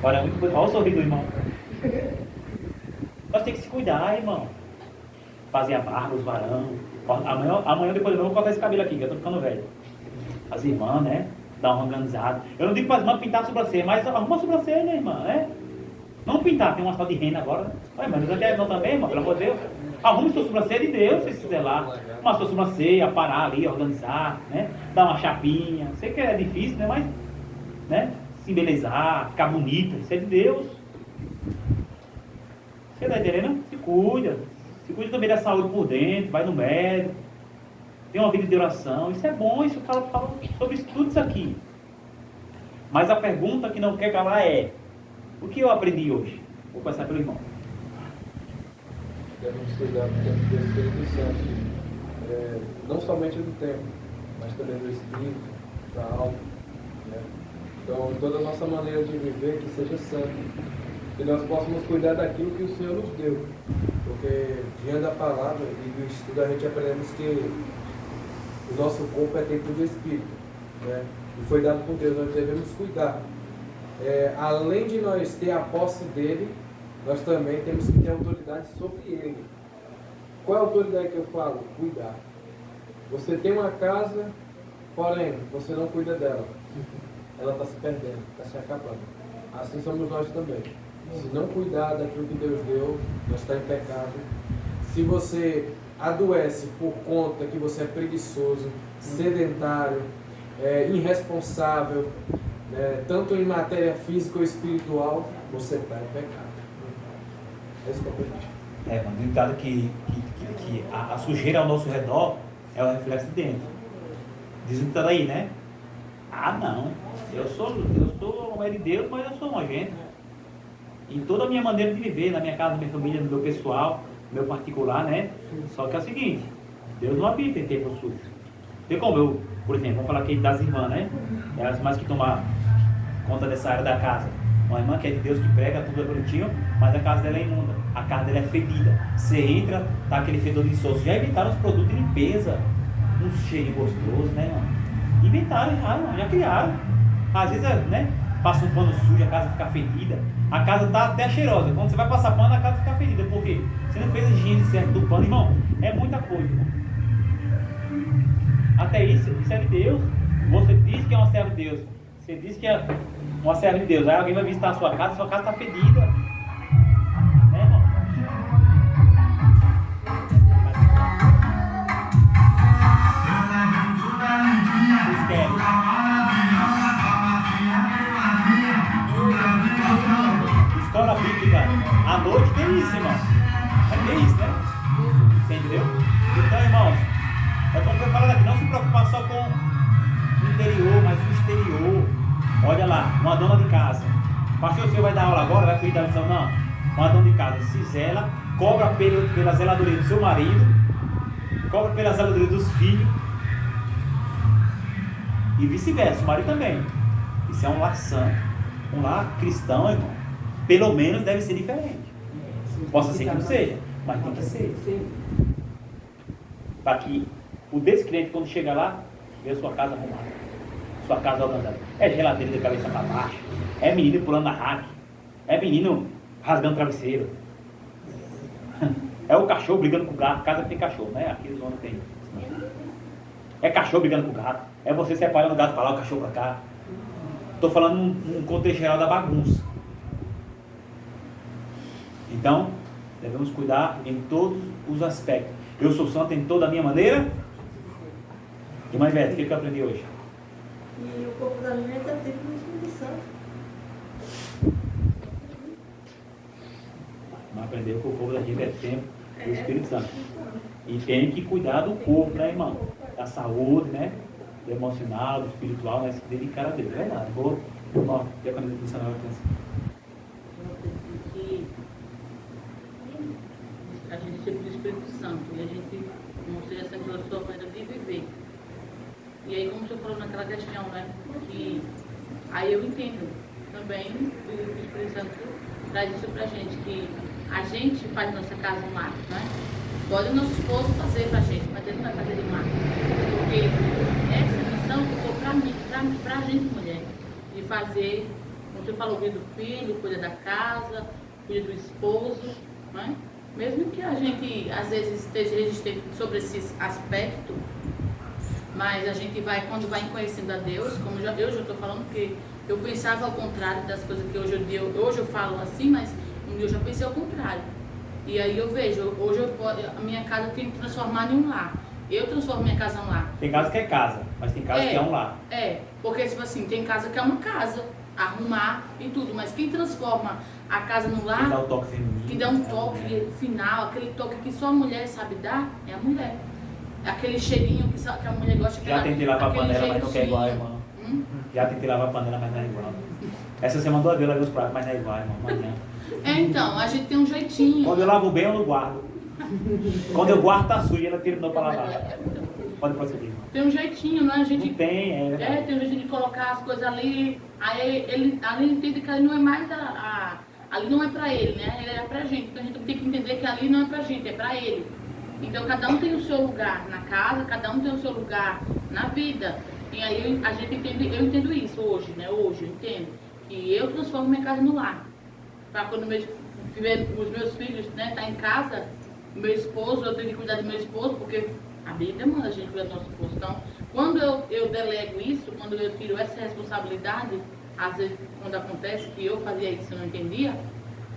Olha, olha o sorriso do irmão. Nós temos que se cuidar, irmão. Fazer a barba, os varão. Amanhã depois eu vou cortar esse cabelo aqui, que eu tô ficando velho. As irmãs, né? Dar uma organizada. Eu não digo para as irmãs pintar a sobrancelha, mas arruma a sobrancelha, né, irmã? É? Não pintar, tem uma só de rena agora, né? Ué, mas não quer não também, irmão, pelo amor de Deus. Arrume sua sobrancelha de Deus, se quiser lá. Uma sua sobrancelha, parar ali, organizar, né? Dar uma chapinha. Sei que é difícil, né? Mas, né? Se embelezar, ficar bonita, isso é de Deus. Você tá entendendo? Se cuida. Se cuida também da saúde por dentro, vai no médico. Tem uma vida de oração. Isso é bom, isso fala sobre tudo isso aqui. Mas a pergunta que não quer calar é: o que eu aprendi hoje? Vou começar pelo irmão. Devemos cuidar do tempo do Espírito Santo, não somente do tempo, mas também do Espírito, da alma. Né? Então, toda a nossa maneira de viver, que seja santa, que nós possamos cuidar daquilo que o Senhor nos deu. Porque, diante da palavra e do estudo, a gente aprendemos que o nosso corpo é templo do Espírito. Né? E foi dado por Deus, nós devemos cuidar. Além de nós ter a posse dele, nós também temos que ter autoridade sobre ele. Qual é a autoridade que eu falo? Cuidar. Você tem uma casa, porém, você não cuida dela. ela está se perdendo, está se acabando. Assim somos nós também. Se não cuidar daquilo que Deus deu, nós estamos em pecado. Se você adoece por conta que você é preguiçoso, sedentário, irresponsável, tanto em matéria física ou espiritual, você está em pecado. Esse é o problema. Mano, ditado que a sujeira ao nosso redor é o reflexo de dentro. Dizem que tá daí, né? Ah, não. Eu sou homem de Deus, mas eu sou nojento. Em toda a minha maneira de viver, na minha casa, na minha família, no meu pessoal, no meu particular, né? Só que é o seguinte, Deus não habita em templo sujo. Tem como eu, por exemplo, vamos falar aqui das irmãs, né? Elas mais que tomar conta dessa área da casa. Uma irmã que é de Deus, que prega, tudo é bonitinho, mas a casa dela é imunda, a casa dela é fedida. Você entra, tá aquele fedor de insosso. Já inventaram os produtos de limpeza, um cheiro gostoso, né, mano? Inventaram já criaram. Às vezes, né, passa um pano sujo, a casa fica fedida. A casa tá até cheirosa. Quando você vai passar pano, a casa fica fedida. Por quê? Você não fez a higiene certa do pano, irmão. É muita coisa, irmão. Até isso é de Deus. Você diz que é uma serva de Deus. Você diz que é uma serva de Deus. Aí alguém vai visitar a sua casa está fedida. Né, irmão? Vocês querem? Escola bíblica à noite tem isso, irmão. Vai ter isso, né? Você entendeu? Então, irmãos, é como foi falado aqui, não se preocupar só com o interior, mas o exterior. Olha lá, uma dona de casa. Pastor, o senhor vai dar aula agora, vai fugir da lição? Não. Uma dona de casa se zela, cobra pela zeladoria do seu marido, cobra pela zeladoria dos filhos, e vice-versa, o marido também. Isso é um lar santo, um lar cristão, irmão. Pelo menos deve ser diferente. Possa ser que não seja, mas tem que ser. Para que o descrente, quando chega lá, vê sua casa arrumada, sua casa organizada. É geladeira de cabeça para baixo, é menino pulando na rack, é menino rasgando travesseiro, é o cachorro brigando com o gato. Casa que tem cachorro, né? Aqui os homens tem. É cachorro brigando com o gato, é você separando o gato para lá, o cachorro para cá. Estou falando num contexto geral da bagunça. Então, devemos cuidar em todos os aspectos. Eu sou santo em toda a minha maneira. Irmã Ivete, o que eu aprendi hoje? E o corpo da gente é o templo do Espírito Santo. Mas aprendeu que o corpo da gente é templo do Espírito Santo. E tem que cuidar do corpo, né, irmão? Da saúde, né? Do emocional, do espiritual, né? Se dedicar a Deus. É verdade. Vou ter a condição da atenção. A gente sempre do Espírito Santo e a gente mostra essa sua maneira de viver. E aí, como o senhor falou naquela questão, né? Que aí eu entendo também que o Espírito Santo traz isso pra gente, que a gente faz nossa casa um lar, né? Pode o nosso esposo fazer pra gente, mas ele não vai fazer de mar. Porque essa missão ficou pra mim, pra gente mulher, de fazer, como você falou, cuida do filho, cuida da casa, cuida do esposo, né? Mesmo que a gente, às vezes, esteja resistente sobre esse aspecto, mas a gente vai, quando vai conhecendo a Deus, como eu já estou falando, que eu pensava ao contrário das coisas que hoje eu falo assim, mas eu já pensei ao contrário. E aí eu vejo, hoje a minha casa tem que transformar em um lar. Eu transformo minha casa em um lar. Tem casa que é casa, mas tem casa que é um lar. Porque, tipo assim, tem casa que é uma casa, arrumar e tudo, mas quem transforma a casa no lar, que dá o toque feminino, que dá um toque final, aquele toque que só a mulher sabe dar, é a mulher. Aquele cheirinho que a mulher gosta. Já tentei lavar a panela, mas não quer igual, irmão. Já tentei lavar a panela, mas não é igual. Essa semana eu lavei os pratos, mas não é igual, irmão. Amanhã. Então, a gente tem um jeitinho. Quando eu lavo bem, eu não guardo. Quando eu guardo, tá sujo, ela terminou para lavar. Pode prosseguir. Tem um jeitinho, né? A gente não tem, tem um jeitinho de colocar as coisas ali. Aí ele entende que ali não é mais ali não é pra ele, né? Ele é pra gente. Então a gente tem que entender que ali não é pra gente, é pra ele. Então cada um tem o seu lugar na casa, cada um tem o seu lugar na vida. E aí a gente entende, eu entendo isso hoje, né? Hoje eu entendo que eu transformo minha casa no lar. Para quando os meus filhos, né, tá em casa, meu esposo, eu tenho que cuidar do meu esposo, porque A Bíblia manda a gente cuidar do nosso esposo. Então, quando eu delego isso, quando eu tiro essa responsabilidade, às vezes, quando acontece que eu fazia isso e não entendia,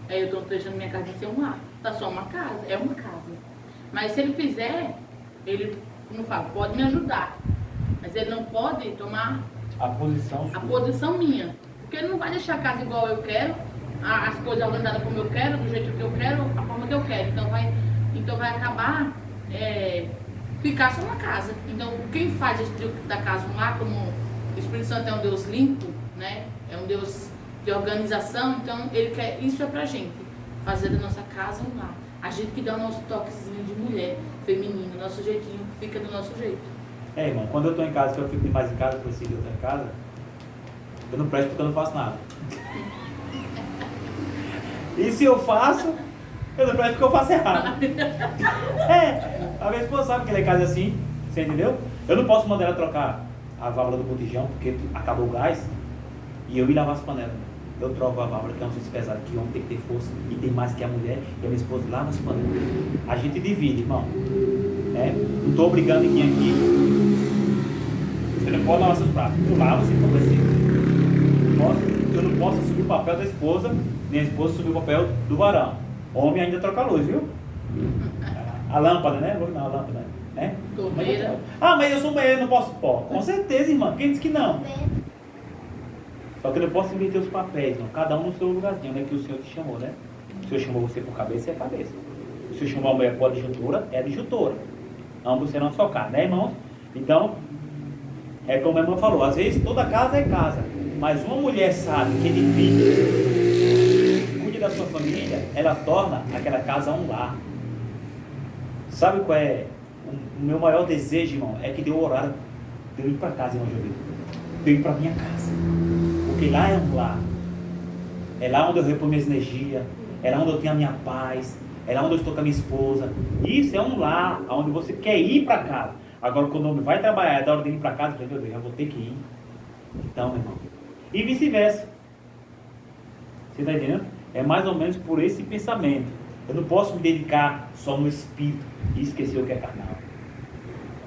aí eu estou deixando minha casa de ser um lar. Tá só uma casa, é uma casa. Mas se ele fizer, ele, como fala, pode me ajudar. Mas ele não pode tomar A posição minha. Porque ele não vai deixar a casa igual eu quero, as coisas organizadas como eu quero, do jeito que eu quero, a forma que eu quero. Então vai acabar ficar só uma casa. Então quem faz da casa um lar, como o Espírito Santo é um Deus limpo, né? É um Deus de organização, então ele quer, isso é pra gente, fazer da nossa casa um lar. A gente que dá o nosso toquezinho de mulher, feminino, nosso jeitinho, fica do nosso jeito. Irmão, quando eu estou em casa, que eu fico demais em casa, por isso que eu estou em casa, eu não presto porque eu não faço nada. E se eu faço, eu não presto porque eu faço errado. A minha esposa sabe que ela é em casa assim, você entendeu? Eu não posso mandar ela trocar a válvula do botijão, porque acabou o gás, e eu ir lavar as panelas. Eu troco a válvula, que é um serviço pesado, que o homem tem que ter força, e tem mais que a mulher, e a minha esposa lava as panelas. A gente divide, irmão. Não estou obrigando ninguém aqui. Você não pode lavar seus pratos. Eu lavo se for preciso. Eu não posso assumir o papel da esposa, nem a esposa assumir o papel do varão. Homem ainda troca a luz, viu? A lâmpada, né? Não, a lâmpada, né? Torneira. Mas eu sou mulher, não posso pôr. Com certeza, irmã. Quem disse que não? Só que eu não posso inverter os papéis, não. Cada um no seu lugarzinho, né? Que o Senhor te chamou, né? O Senhor chamou você por cabeça, é cabeça. O Senhor chamou a mulher por adjuntora, é adjuntora. Ambos serão só carne, né, irmãos? Então, é como a irmã falou, às vezes toda casa é casa, mas uma mulher sabe que divide, cuide da sua família, ela torna aquela casa um lar. Sabe qual é o meu maior desejo, irmão? É que dê o horário de eu ir para casa, irmão Jovem. De eu ir para minha casa. Porque lá é um lar. É lá onde eu reponho minhas energias, é lá onde eu tenho a minha paz, é lá onde eu estou com a minha esposa. Isso é um lar, onde você quer ir para casa. Agora, quando o homem vai trabalhar, é da hora de ir para casa, meu Deus, já vou ter que ir. Então, meu irmão. E vice-versa. Você está entendendo? É mais ou menos por esse pensamento. Eu não posso me dedicar só no espírito e esquecer o que é carnal.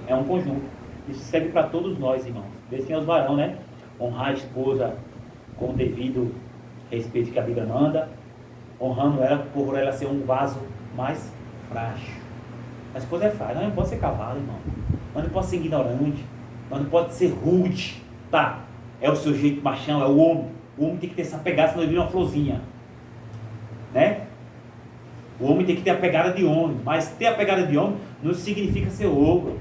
É um conjunto. Isso serve para todos nós, irmãos. Desde aos varão, né? Honrar a esposa com o devido respeito que a Bíblia manda. Honrando ela por ela ser um vaso mais frágil. A esposa é frágil, não pode ser cavalo, irmão. Não pode ser ignorante. Não pode ser rude. Tá, é o seu jeito machão, é o homem. O homem tem que ter essa pegada, senão ele vira uma florzinha. Né? O homem tem que ter a pegada de homem. Mas ter a pegada de homem não significa ser ogro.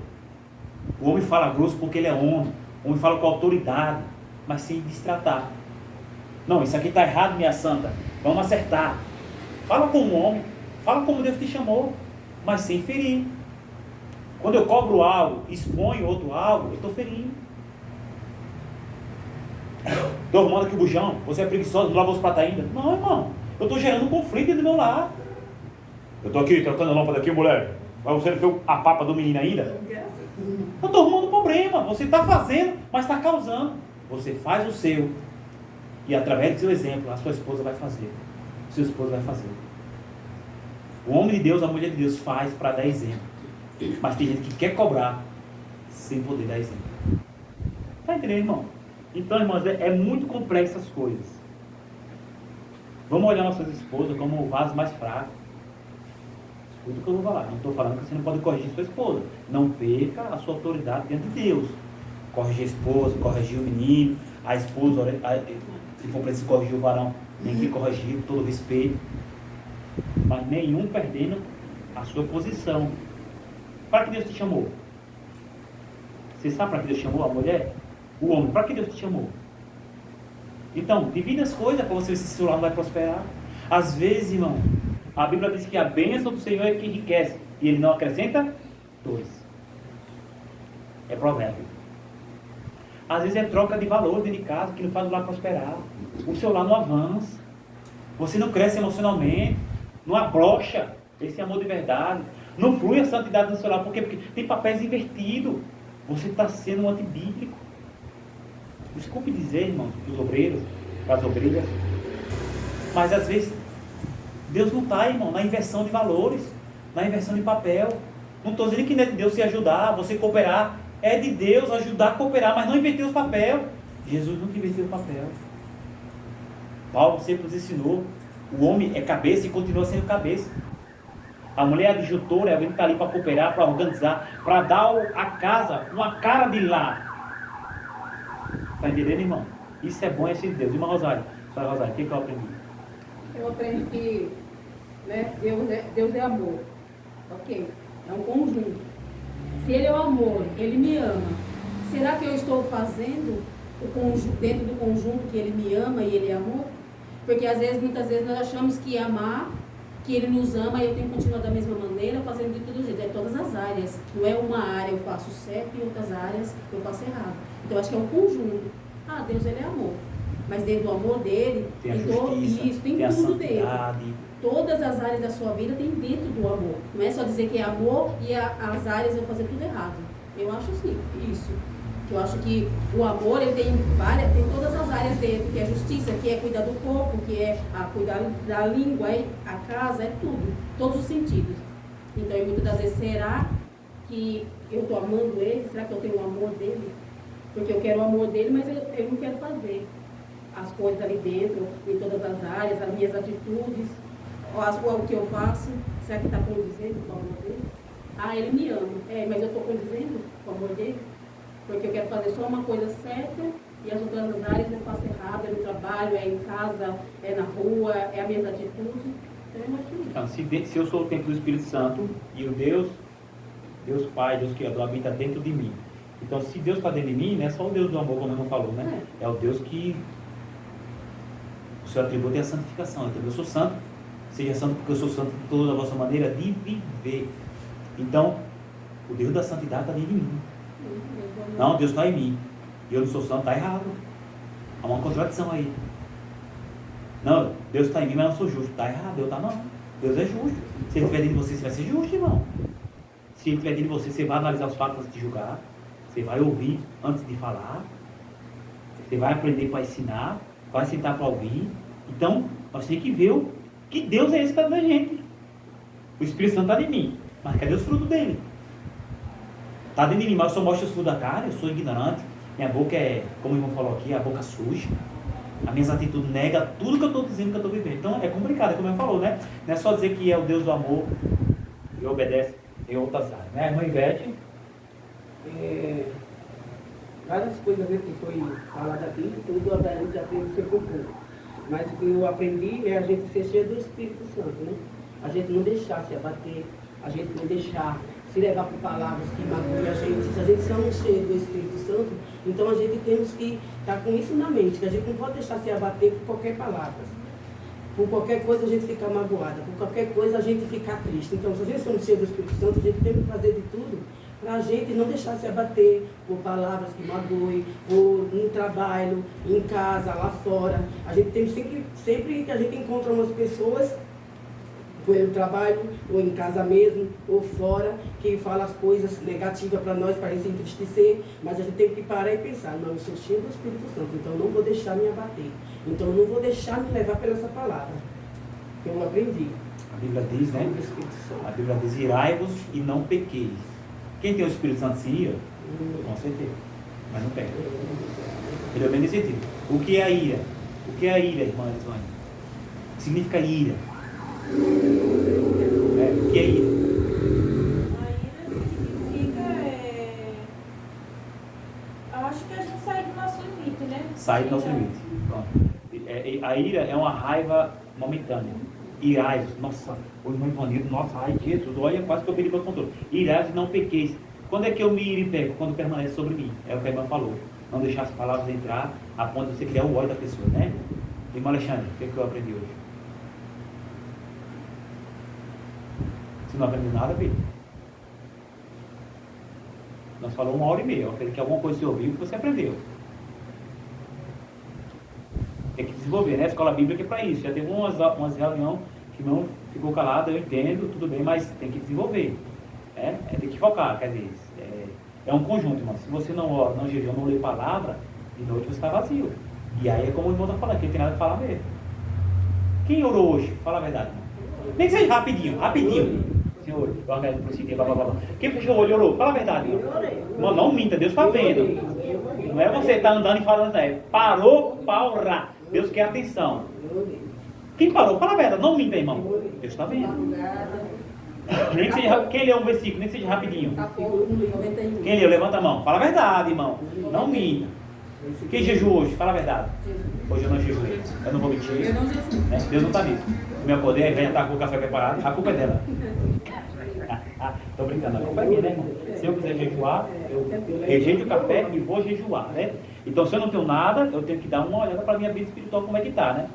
O homem fala grosso porque ele é homem. O homem fala com autoridade, mas sem destratar. Não, isso aqui está errado, minha santa. Vamos acertar. Fala como homem, fala como Deus te chamou, mas sem ferir. Quando eu cobro algo, exponho outro algo, eu estou ferindo. Estou arrumando aqui o bujão, você é preguiçoso, não lavou os pratos ainda. Não, irmão, eu estou gerando um conflito do meu lado. Eu estou aqui trocando a lâmpada aqui, mulher. Mas você não fez a papa do menino ainda? Eu estou arrumando um problema. Você está fazendo, mas está causando. Você faz o seu. E através do seu exemplo, a sua esposa vai fazer. O seu esposo vai fazer. O homem de Deus, a mulher de Deus faz para dar exemplo. Mas tem gente que quer cobrar sem poder dar exemplo. Está entendendo, irmão? Então, irmãos, é muito complexo as coisas. Vamos olhar nossas esposas como o vaso mais fraco. Escuta o que eu vou falar. Não estou falando que você não pode corrigir sua esposa. Não perca a sua autoridade diante de Deus. Corrigir a esposa, corrigir o menino, a esposa, se for preciso corrigir o varão, tem que corrigir com todo respeito. Mas nenhum perdendo a sua posição. Para que Deus te chamou? Você sabe para que Deus chamou a mulher? O homem, para que Deus te chamou? Então, divida as coisas para você ver se seu lado vai prosperar. Às vezes, irmão, a Bíblia diz que a bênção do Senhor é que enriquece e Ele não acrescenta dois. É provérbio. Às vezes é troca de valor dentro de casa que não faz o lar prosperar. O seu lar não avança. Você não cresce emocionalmente. Não abrocha esse amor de verdade. Não flui a santidade do seu lar. Por quê? Porque tem papéis invertidos. Você está sendo um antibíblico. Desculpe dizer, irmãos, para os obreiros, para as obreiras. Mas às vezes Deus não está, irmão, na inversão de valores, na inversão de papel. Não estou dizendo que não é de Deus se ajudar, você cooperar. É de Deus ajudar a cooperar, mas não inverter os papéis. Jesus nunca inverteu o papel. Paulo sempre nos ensinou. O homem é cabeça e continua sendo cabeça. A mulher é adjutora, ela está ali para cooperar, para organizar, para dar a casa uma cara de lá. Está entendendo, irmão? Isso é bom, é assim de Deus. Irmã Rosário, o que eu aprendi? Eu aprendi que, né, Deus é amor. Ok? É um conjunto. Se Ele é o amor, Ele me ama. Será que eu estou fazendo o conjunto, dentro do conjunto que Ele me ama e Ele é amor? Porque muitas vezes nós achamos que amar, que Ele nos ama e eu tenho que continuar da mesma maneira, fazendo de todo jeito. É todas as áreas. Não é uma área eu faço certo e outras áreas eu faço errado. Então eu acho que é um conjunto. Deus, Ele é amor. Mas dentro do amor dele, tem a justiça, tem tem tudo a dele. Todas as áreas da sua vida tem dentro do amor. Não é só dizer que é amor e as áreas vão fazer tudo errado. Eu acho assim, isso. Eu acho que o amor, ele tem todas as áreas dentro, que é justiça, que é cuidar do corpo, que é cuidar da língua, a casa, é tudo. Todos os sentidos. Então, muitas das vezes, será que eu estou amando ele? Será que eu tenho o amor dele? Porque eu quero o amor dele, mas eu não quero fazer as coisas ali dentro, em todas as áreas, as minhas atitudes, o que eu faço. Será que está condizendo com o amor dele? Ele me ama. Mas eu estou condizendo com o amor dele? Porque eu quero fazer só uma coisa certa e as outras áreas eu faço errado, é no trabalho, é em casa, é na rua, é as minhas atitudes. Então eu acho isso. Então, se eu sou o templo do Espírito Santo e o Deus Pai, Deus Criador, habita dentro de mim. Então, se Deus está dentro de mim, não é só o Deus do amor, como eu não falou, né? É o Deus que o seu atributo é a santificação. Então, eu sou santo, seja santo porque eu sou santo de toda a vossa maneira de viver. Então, o Deus da santidade está dentro de mim. Não, Deus está em mim e eu não sou santo, está errado. Há uma contradição aí. Não, Deus está em mim, mas eu não sou justo. Está errado, Deus está não. Deus é justo. Se Ele estiver dentro de você, você vai ser justo, irmão. Se Ele estiver dentro de você, você vai analisar os fatos antes de julgar. Você vai ouvir antes de falar. Você vai aprender para ensinar. Vai sentar para ouvir. Então, nós temos que ver que Deus é esse que está da gente. O Espírito Santo está em mim. Mas cadê os frutos dele? Está dentro de mim, mas eu só mostro os frutos da carne. Eu sou ignorante. Minha boca é, como o irmão falou aqui, a boca suja. As minhas atitudes negam tudo que eu estou dizendo, que eu estou vivendo. Então é complicado, como ele falou, né? Não é só dizer que é o Deus do amor e obedece em outras áreas, né? A irmã Ivete? Várias coisas, né, que foi falado aqui, tudo a gente aprende ser com pouco. Mas o que eu aprendi é a gente ser cheio do Espírito Santo, né? A gente não deixar se abater, a gente não deixar se levar por palavras que magoam a gente. Se a gente somos cheios do Espírito Santo, então a gente temos que estar com isso na mente, que a gente não pode deixar se abater por qualquer palavra. Por qualquer coisa a gente ficar magoada, por qualquer coisa a gente ficar triste. Então, se a gente somos cheios do Espírito Santo, a gente tem que fazer de tudo para a gente não deixar se abater por palavras que magoem, ou no trabalho, em casa, lá fora. A gente tem sempre que a gente encontra umas pessoas, no trabalho, ou em casa mesmo, ou fora, que fala as coisas negativas para nós, para a gente entristecer, mas a gente tem que parar e pensar, não, eu sou cheio do Espírito Santo, então eu não vou deixar me abater, então eu não vou deixar me levar pela essa palavra, que eu aprendi. A Bíblia diz, né? A Bíblia diz, irai-vos e não pequeis. Quem tem o Espírito Santo se ira? Com certeza, mas não peca. Ele é bem nesse sentido. O que é a ira? O que é a ira, irmã Elisane? O que significa ira? O que é ira? A ira significa, eu acho que a gente sai do nosso limite, né? Sai do nosso limite. Pronto. A ira é uma raiva momentânea. Irai-vos, nossa, o irmão Ivanildo, nossa, ai Jesus, olha, quase que eu perdi meu controle. Irai-vos e não pequeis. Quando é que eu me iro e peco? Quando permanece sobre mim. É o que a irmã falou. Não deixar as palavras entrar a ponto de você criar o ódio da pessoa, né? Irmão Alexandre, o que é que eu aprendi hoje? Você não aprendeu nada, filho? Nós falamos 1h30. Eu acredito que alguma coisa você ouviu que você aprendeu. Tem que desenvolver, né? A escola bíblica é para isso. Já teve umas reuniões que não ficou calado, eu entendo, tudo bem, mas tem que desenvolver. Tem que focar, quer dizer, é um conjunto, irmão. Se você não ora, não jejum, não lê palavra, de noite você está vazio. E aí é como o irmão está falando, que não tem nada para falar mesmo. Quem orou hoje? Fala a verdade, irmão. Nem que seja rapidinho. Senhor, eu agradeço por esse dia, blá, blá, blá. Quem fechou o olho orou? Fala a verdade, irmão. Irmão, não minta, Deus está vendo. Não é você estar andando e falando, né? Parou para orar. Deus quer atenção. Quem parou? Fala a verdade, não minta, irmão. Deus está vendo. Nem que seja, quem leu um versículo, nem que seja rapidinho. Quem leu, levanta a mão. Fala a verdade, irmão. Não minta. Quem jejuou hoje? Fala a verdade. Hoje eu não jejuei. Eu não vou mentir. Né? Deus não está nisso. O meu poder já está com o café preparado. A culpa é dela. Tô brincando. A culpa é minha, né, irmão? Se eu quiser jejuar, eu rejeito o café e vou jejuar, né? Então, se eu não tenho nada, eu tenho que dar uma olhada para a minha vida espiritual, como é que está, né?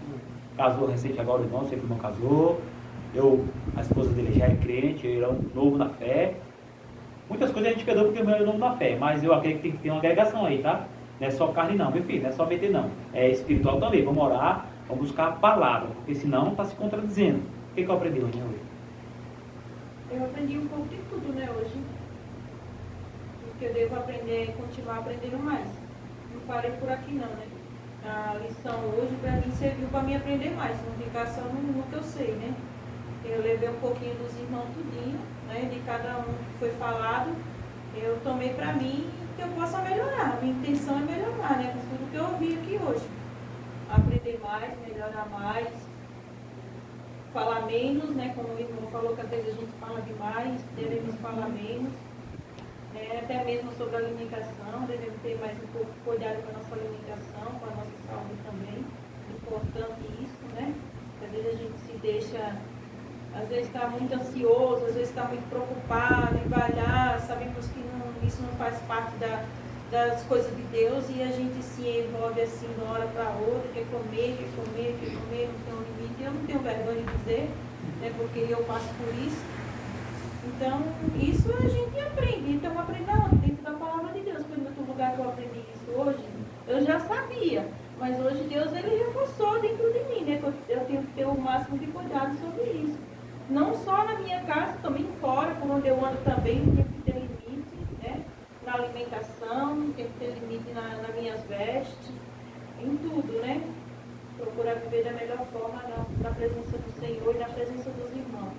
Casou recente agora o irmão, sempre o irmão casou. A esposa dele já é crente, ele é um novo na fé. Muitas coisas a gente perdeu porque o irmão é novo na fé, mas eu acredito que tem que ter uma agregação aí, tá? Não é só carne não, meu filho, não é só meter não. É espiritual também, vamos orar, vamos buscar a palavra, porque senão está se contradizendo. O que eu aprendi hoje, né, hoje? Eu aprendi um pouco de tudo, né, hoje. Porque eu devo aprender, continuar aprendendo mais. Não parei por aqui não, né? A lição hoje para mim serviu para mim aprender mais, não ficar só no que eu sei, né? Eu levei um pouquinho dos irmãos tudinho, né? De cada um que foi falado, eu tomei para mim que eu possa melhorar. Minha intenção é melhorar, né? Com tudo que eu ouvi aqui hoje. Aprender mais, melhorar mais, falar menos, né? Como o irmão falou que às vezes a gente fala demais, devemos falar menos. Até mesmo sobre a alimentação, devemos ter mais um pouco de cuidado com a nossa alimentação, com a nossa saúde também. Importante isso, né? Às vezes a gente se deixa, às vezes está muito ansioso, às vezes está muito preocupado, embalhar, sabemos que isso não faz parte das coisas de Deus e a gente se envolve assim de uma hora para outra, quer comer, não tem um limite. Eu não tenho vergonha de dizer, né? Porque eu passo por isso. Então, isso a gente aprende. Então, aprender dentro da palavra de Deus. Foi no outro lugar que eu aprendi isso hoje. Eu já sabia, mas hoje Deus ele reforçou dentro de mim, né? Eu tenho que ter o máximo de cuidado sobre isso. Não só na minha casa, também fora, por onde eu ando também, tem que ter limite, né? Na alimentação, tem que ter limite nas minhas vestes, em tudo, né? Procurar viver da melhor forma na presença do Senhor e na presença dos irmãos.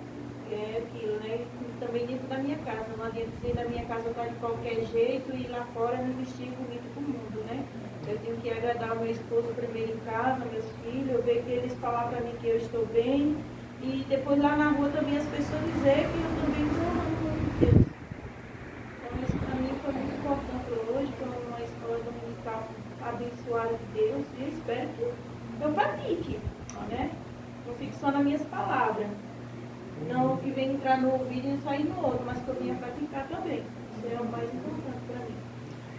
É aquilo, né? Também dentro da minha casa. Não adianta dentro da minha casa estar de qualquer jeito e lá fora me vestir bonito com o mundo, né? Eu tenho que agradar o meu esposo primeiro em casa, meus filhos, eu ver que eles falam para mim que eu estou bem e depois lá na rua também as pessoas dizer que eu também estou amando Deus. Então isso para mim foi muito importante hoje, foi uma escola dominical abençoada de Deus e eu espero que eu pratique, né? Não fique só nas minhas palavras. Não que venha entrar no ouvido e sair no outro, mas que eu venha praticar também. Isso é o mais importante para mim.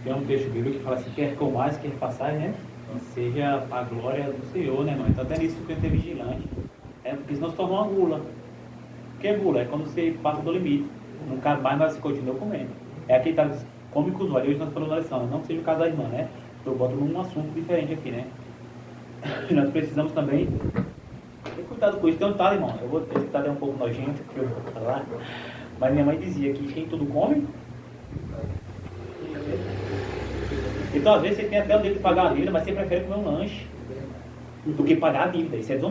Tem um texto bíblico que fala assim, quer comais, quer façais, né? Seja a glória do Senhor, né, irmão? Então até nisso tem que ter vigilante. Porque senão se torna uma gula. O que é gula? É quando você passa do limite. Não cabe mais, mas você continua comendo. É aquele tá, come com os olhos. Hoje nós falamos na lição, não que seja o caso da irmã, né? Estou botando um assunto diferente aqui, né? E nós precisamos também ter cuidado com isso. Tem um detalhe, irmão. Eu vou ter que estar um pouco nojento, porque eu vou falar. Mas minha mãe dizia que quem tudo come. Então às vezes você tem até o direito de pagar a dívida, mas você prefere comer um lanche do que pagar a dívida. Isso é